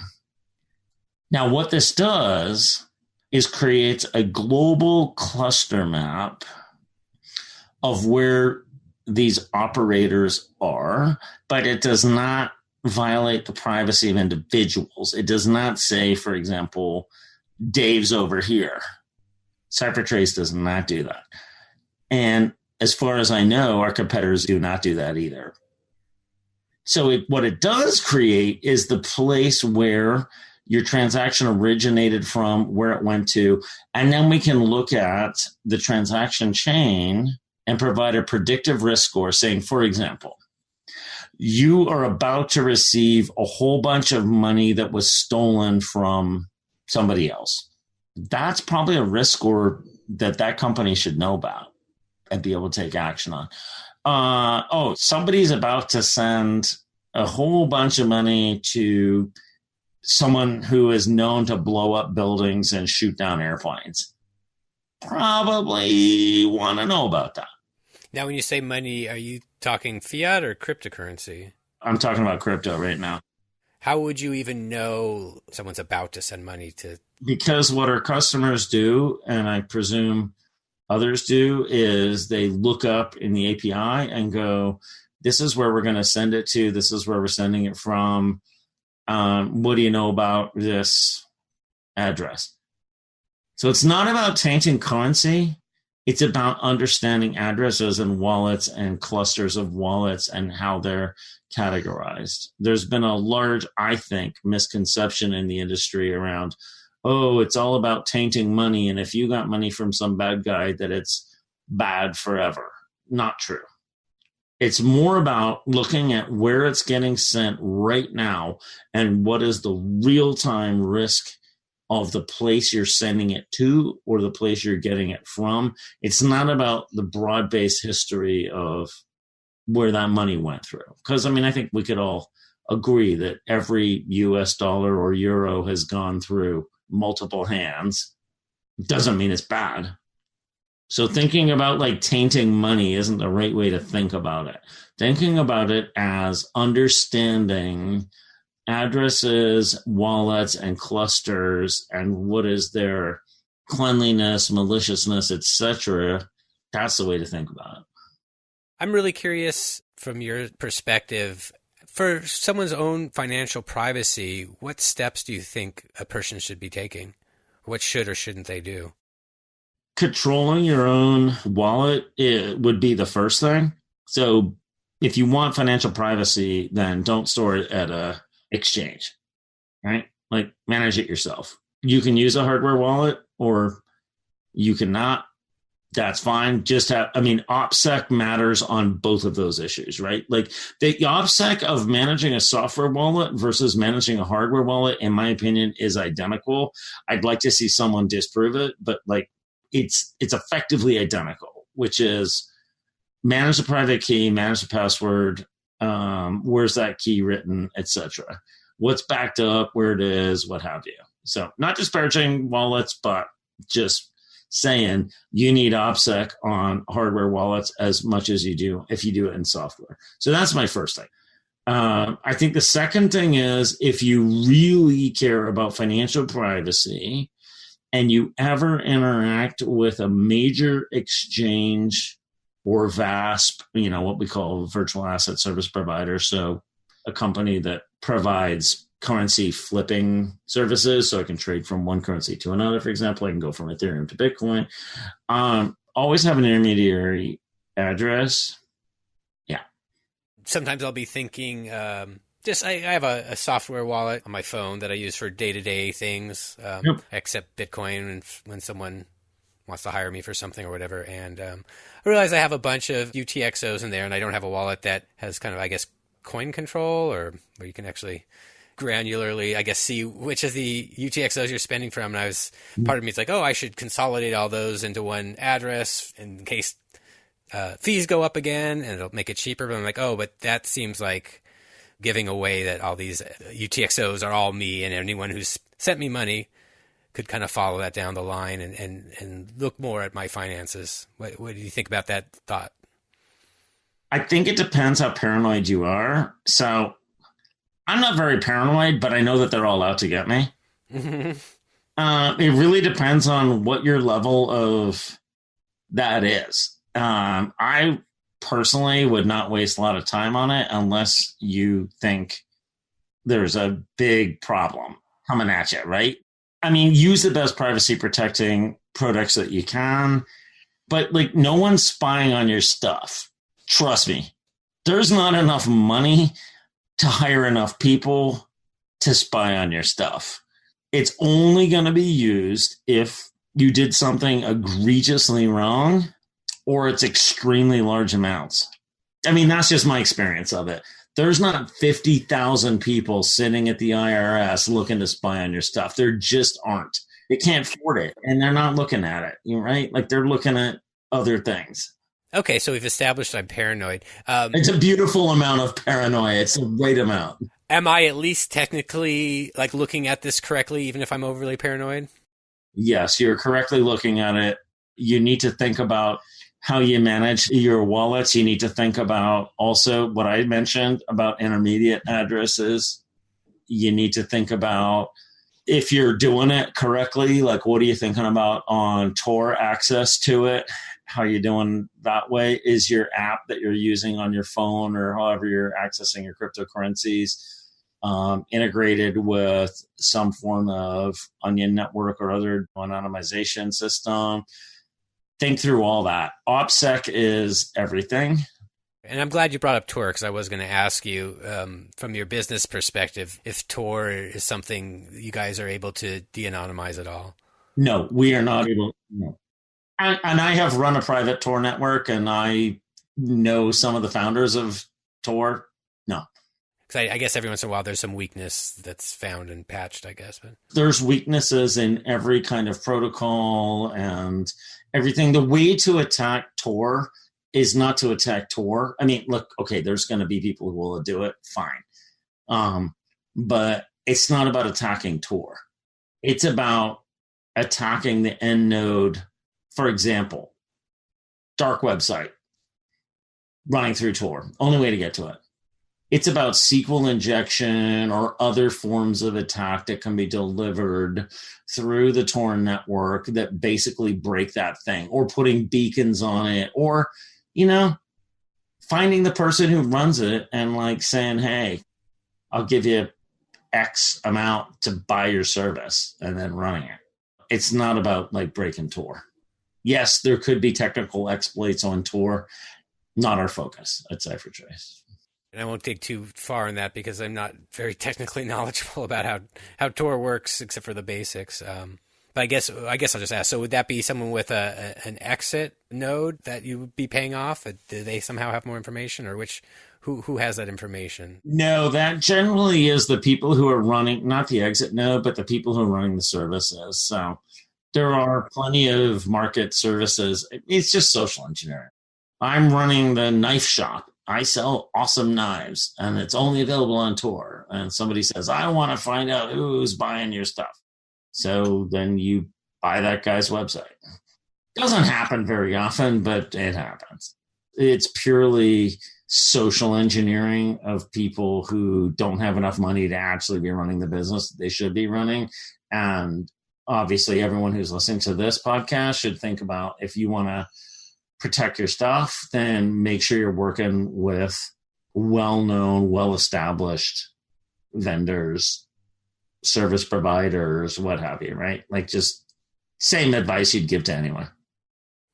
Now, what this does is creates a global cluster map of where these operators are, but it does not violate the privacy of individuals. It does not say, for example, Dave's over here. CipherTrace does not do that. And as far as I know, our competitors do not do that either. So what it does create is the place where your transaction originated from, where it went to, and then we can look at the transaction chain and provide a predictive risk score saying, for example, you are about to receive a whole bunch of money that was stolen from somebody else. That's probably a risk score that company should know about and be able to take action on. Somebody's about to send a whole bunch of money to someone who is known to blow up buildings and shoot down airplanes. Probably want to know about that. Now, when you say money, are you talking fiat or cryptocurrency? I'm talking about crypto right now. How would you even know someone's about to send money to? Because what our customers do, and I presume others do, is they look up in the API and go, this is where we're going to send it to. This is where we're sending it from. What do you know about this address? So it's not about tainting currency. It's about understanding addresses and wallets and clusters of wallets and how they're categorized. There's been a large, I think, misconception in the industry around, it's all about tainting money. And if you got money from some bad guy, that it's bad forever. Not true. It's more about looking at where it's getting sent right now and what is the real-time risk of the place you're sending it to or the place you're getting it from. It's not about the broad-based history of where that money went through. Because, I think we could all agree that every US dollar or euro has gone through multiple hands. Doesn't mean it's bad. So thinking about tainting money isn't the right way to think about it. Thinking about it as understanding addresses, wallets, and clusters, and what is their cleanliness, maliciousness, etc. That's the way to think about it. I'm really curious from your perspective, for someone's own financial privacy, what steps do you think a person should be taking? What should or shouldn't they do? Controlling your own wallet would be the first thing. So if you want financial privacy, then don't store it at a exchange, right? Like manage it yourself. You can use a hardware wallet or you cannot. That's fine. OPSEC matters on both of those issues, right? Like the OPSEC of managing a software wallet versus managing a hardware wallet, in my opinion, is identical. I'd like to see someone disprove it, but like it's effectively identical, which is manage the private key, manage the password, where's that key written, etc. What's backed up, where it is, what have you. So not disparaging wallets, but just saying you need OPSEC on hardware wallets as much as you do if you do it in software. So that's my first thing. I think the second thing is if you really care about financial privacy and you ever interact with a major exchange or VASP, what we call virtual asset service provider, so a company that provides currency flipping services, so I can trade from one currency to another. For example, I can go from Ethereum to Bitcoin. Always have an intermediary address. Yeah. Sometimes I'll be thinking, I have a software wallet on my phone that I use for day-to-day things, except Bitcoin when someone wants to hire me for something or whatever. And I realize I have a bunch of UTXOs in there, and I don't have a wallet that has kind of, I guess, coin control, or where you can actually granularly, I guess, see which of the UTXOs you're spending from. And part of me is like, I should consolidate all those into one address in case fees go up again, and it'll make it cheaper. But I'm like, but that seems like giving away that all these UTXOs are all me, and anyone who's sent me money could kind of follow that down the line and look more at my finances. What do you think about that thought? I think it depends how paranoid you are. So I'm not very paranoid, but I know that they're all out to get me. It really depends on what your level of that is. I personally would not waste a lot of time on it unless you think there's a big problem coming at you, right? I mean, use the best privacy protecting products that you can, but like no one's spying on your stuff. Trust me, there's not enough money to hire enough people to spy on your stuff. It's only going to be used if you did something egregiously wrong or it's extremely large amounts. I mean, that's just my experience of it. There's not 50,000 people sitting at the IRS looking to spy on your stuff. There just aren't. They can't afford it, and they're not looking at it, right? Like they're looking at other things. Okay, so we've established I'm paranoid. It's a beautiful amount of paranoia. It's a great amount. Am I at least technically like looking at this correctly, even if I'm overly paranoid? Yes, you're correctly looking at it. You need to think about how you manage your wallets. You need to think about also what I mentioned about intermediate addresses. You need to think about if you're doing it correctly, like what are you thinking about on Tor access to it? How are you doing that way? Is your app that you're using on your phone or however you're accessing your cryptocurrencies integrated with some form of onion network or other anonymization system? Think through all that. OPSEC is everything. And I'm glad you brought up Tor, because I was going to ask you, from your business perspective, if Tor is something you guys are able to de-anonymize at all. No, we are not able. No. And I have run a private Tor network, and I know some of the founders of Tor. No. Because I guess every once in a while there's some weakness that's found and patched, I guess. But there's weaknesses in every kind of protocol and everything. The way to attack Tor is not to attack Tor. I mean, look, okay, there's going to be people who will do it. Fine. But it's not about attacking Tor. It's about attacking the end node. For example, dark website running through Tor. Only way to get to it. It's about SQL injection or other forms of attack that can be delivered through the Tor network that basically break that thing, or putting beacons on it, or, finding the person who runs it and like saying, hey, I'll give you X amount to buy your service, and then running it. It's not about like breaking Tor. Yes, there could be technical exploits on Tor. Not our focus at CipherTrace. And I won't dig too far in that because I'm not very technically knowledgeable about how Tor works, except for the basics. But I guess I'll just ask. So would that be someone with an exit node that you would be paying off? Do they somehow have more information, or who has that information? No, that generally is the people who are running, not the exit node, but the people who are running the services. So there are plenty of market services. It's just social engineering. I'm running the knife shop. I sell awesome knives, and it's only available on Tor. And somebody says, I want to find out who's buying your stuff. So then you buy that guy's website. Doesn't happen very often, but it happens. It's purely social engineering of people who don't have enough money to actually be running the business they should be running. And obviously, everyone who's listening to this podcast should think about, if you want to protect your stuff, then make sure you're working with well-known, well-established vendors, service providers, what have you, right? Like, just same advice you'd give to anyone.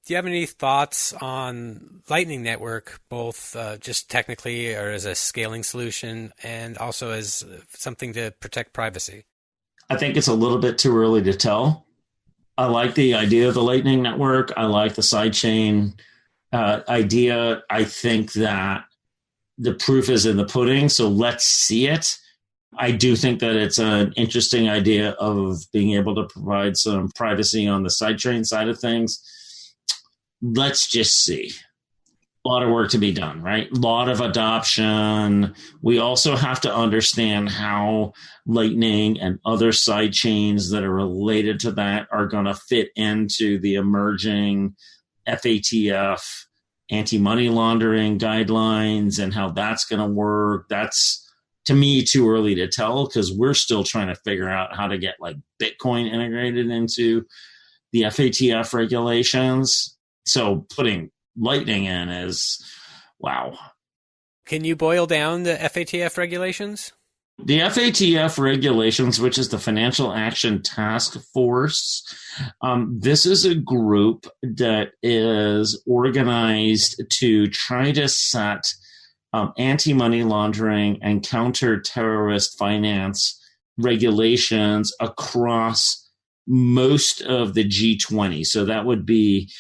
Do you have any thoughts on Lightning Network, both just technically or as a scaling solution, and also as something to protect privacy? I think it's a little bit too early to tell. I like the idea of the Lightning Network. I like the sidechain idea. I think that the proof is in the pudding, so let's see it. I do think that it's an interesting idea of being able to provide some privacy on the sidechain side of things. Let's just see. A lot of work to be done, right? A lot of adoption. We also have to understand how Lightning and other side chains that are related to that are going to fit into the emerging FATF anti-money laundering guidelines and how that's going to work. That's, to me, too early to tell, because we're still trying to figure out how to get like Bitcoin integrated into the FATF regulations. So putting Lightning in is, wow. Can you boil down the FATF regulations? The FATF regulations, which is the Financial Action Task Force, this is a group that is organized to try to set anti-money laundering and counter-terrorist finance regulations across most of the G20. So that would be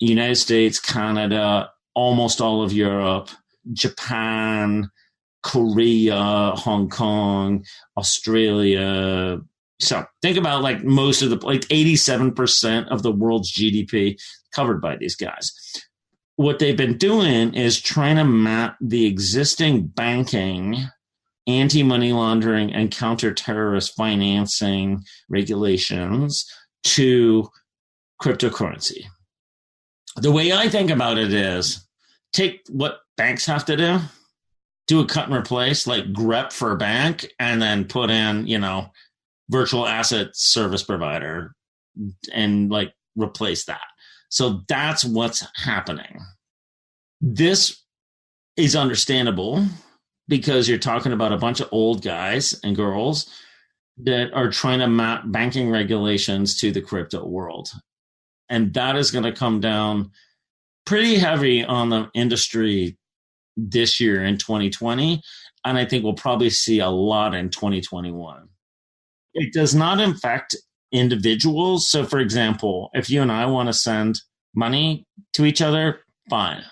United States, Canada, almost all of Europe, Japan, Korea, Hong Kong, Australia. So think about like most of the, like 87% of the world's GDP covered by these guys. What they've been doing is trying to map the existing banking, anti-money laundering, and counter-terrorist financing regulations to cryptocurrency. The way I think about it is take what banks have to do a cut and replace, like grep for a bank, and then put in, virtual asset service provider and like replace that. So that's what's happening. This is understandable because you're talking about a bunch of old guys and girls that are trying to map banking regulations to the crypto world. And that is going to come down pretty heavy on the industry this year in 2020. And I think we'll probably see a lot in 2021. It does not affect individuals. So, for example, if you and I want to send money to each other, fine.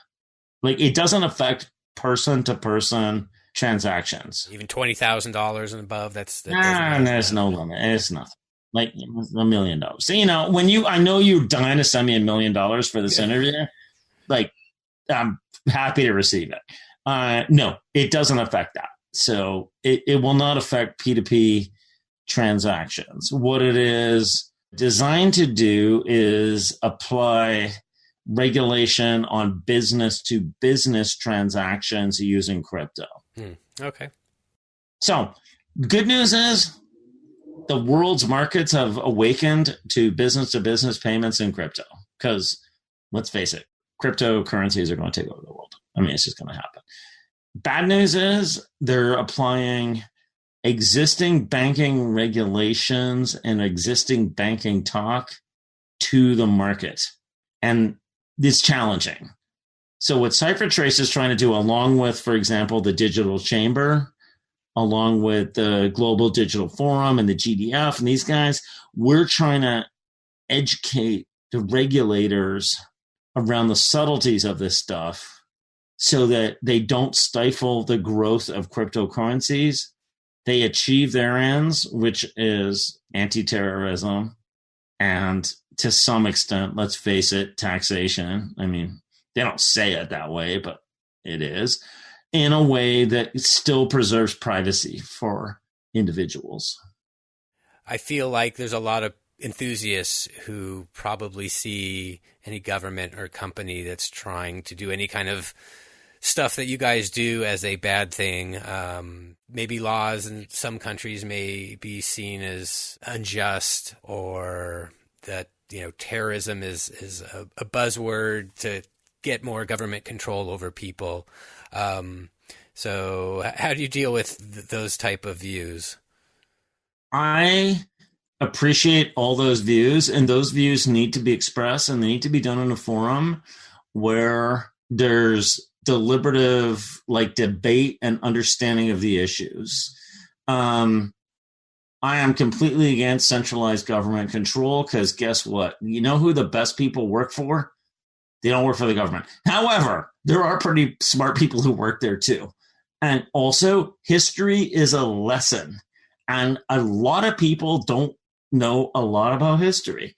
Like, it doesn't affect person-to-person transactions. Even $20,000 and above, there's no limit. It's nothing. Like $1 million. So, I know you're dying to send me $1 million for this interview. Like, I'm happy to receive it. No, it doesn't affect that. So it will not affect P2P transactions. What it is designed to do is apply regulation on business to business transactions using crypto. Okay. So good news is the world's markets have awakened to business payments in crypto because let's face it, cryptocurrencies are going to take over the world. I mean, it's just going to happen. Bad news is they're applying existing banking regulations and existing banking talk to the market. And it's challenging. So what CipherTrace is trying to do, along with, for example, the Digital Chamber, along with the Global Digital Forum and the GDF and these guys, we're trying to educate the regulators around the subtleties of this stuff so that they don't stifle the growth of cryptocurrencies. They achieve their ends, which is anti-terrorism and to some extent, let's face it, taxation. I mean, they don't say it that way, but it is, in a way that still preserves privacy for individuals. I feel like there's a lot of enthusiasts who probably see any government or company that's trying to do any kind of stuff that you guys do as a bad thing. Maybe laws in some countries may be seen as unjust, or that, you know, terrorism is a buzzword to get more government control over people. So how do you deal with those type of views? I appreciate all those views, and those views need to be expressed, and they need to be done in a forum where there's deliberative, like, debate and understanding of the issues. I am completely against centralized government control because guess what? You know who the best people work for? They don't work for the government. However, there are pretty smart people who work there too. And also, history is a lesson. And a lot of people don't know a lot about history.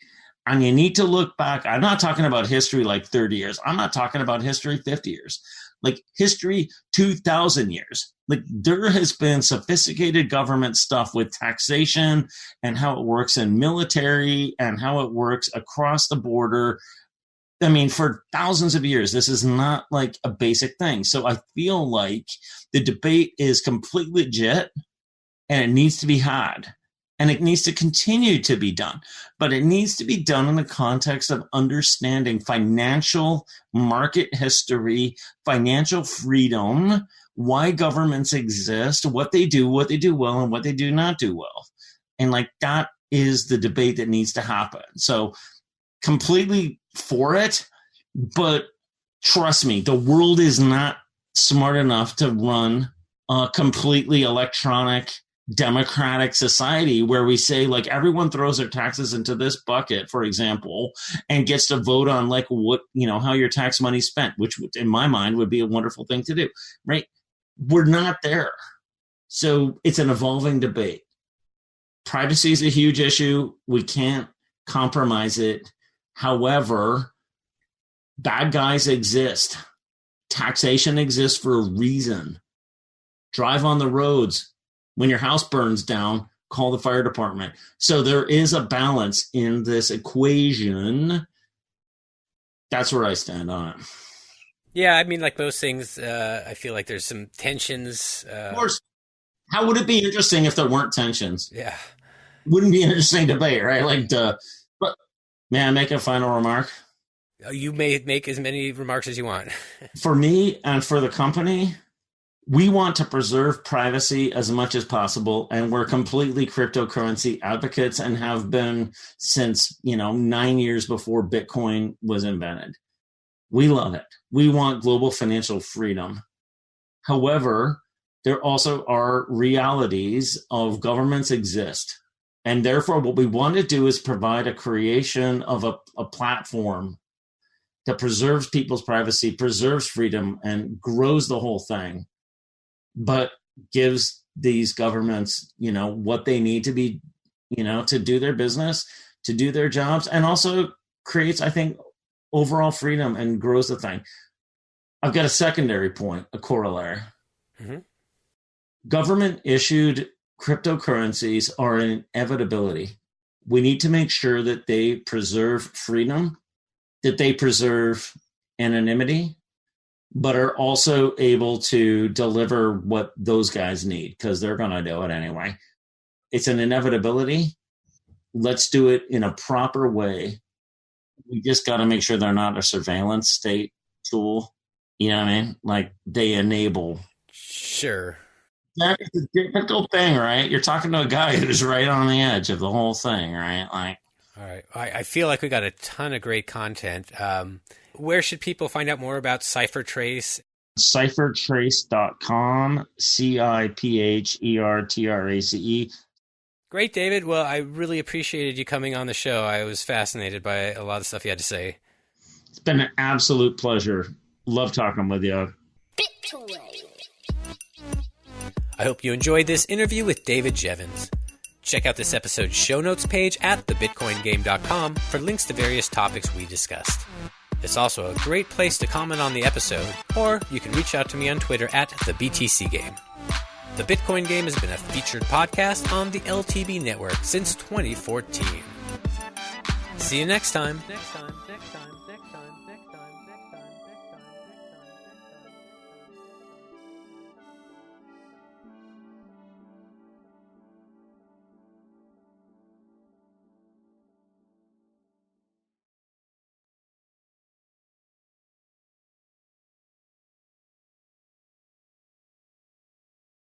And you need to look back. I'm not talking about history like 30 years. I'm not talking about history 50 years. Like history 2,000 years. Like there has been sophisticated government stuff with taxation and how it works in military and how it works across the border. I mean, for thousands of years, this is not like a basic thing. So I feel like the debate is completely legit and it needs to be had. And it needs to continue to be done. But it needs to be done in the context of understanding financial market history, financial freedom, why governments exist, what they do well, and what they do not do well. And like that is the debate that needs to happen. So completely for it, but trust me, the world is not smart enough to run a completely electronic democratic society where we say like everyone throws their taxes into this bucket, for example, and gets to vote on like what, you know, how your tax money's spent, which in my mind would be a wonderful thing to do, right? We're not there. So it's an evolving debate. Privacy is a huge issue. We can't compromise it. However, bad guys exist. Taxation exists for a reason. Drive on the roads. When your house burns down, call the fire department. So there is a balance in this equation. That's where I stand on it. Yeah, I mean, like most things, I feel like there's some tensions. Of course. How would it be interesting if there weren't tensions? Yeah. Wouldn't be an interesting debate, right? Like, but may I make a final remark? You may make as many remarks as you want. For me and for the company, we want to preserve privacy as much as possible, and we're completely cryptocurrency advocates and have been since, 9 years before Bitcoin was invented. We love it. We want global financial freedom. However, there also are realities of governments exist. And therefore, what we want to do is provide a creation of a platform that preserves people's privacy, preserves freedom, and grows the whole thing, but gives these governments, what they need to be, to do their business, to do their jobs, and also creates, I think, overall freedom and grows the thing. I've got a secondary point, a corollary. Mm-hmm. Government-issued cryptocurrencies are an inevitability. We need to make sure that they preserve freedom, that they preserve anonymity, but are also able to deliver what those guys need because they're going to do it anyway. It's an inevitability. Let's do it in a proper way. We just got to make sure they're not a surveillance state tool. You know what I mean? Like they enable. Sure. That is a difficult thing, right? You're talking to a guy who's right on the edge of the whole thing, right? Like, all right. I feel like we got a ton of great content. Where should people find out more about CipherTrace? CipherTrace.com, CipherTrace. Great, David. Well, I really appreciated you coming on the show. I was fascinated by a lot of stuff you had to say. It's been an absolute pleasure. Love talking with you. I hope you enjoyed this interview with David Jevans. Check out this episode's show notes page at thebitcoingame.com for links to various topics we discussed. It's also a great place to comment on the episode, or you can reach out to me on Twitter at @TheBTCGame. The Bitcoin Game has been a featured podcast on the LTB network since 2014. See you next time.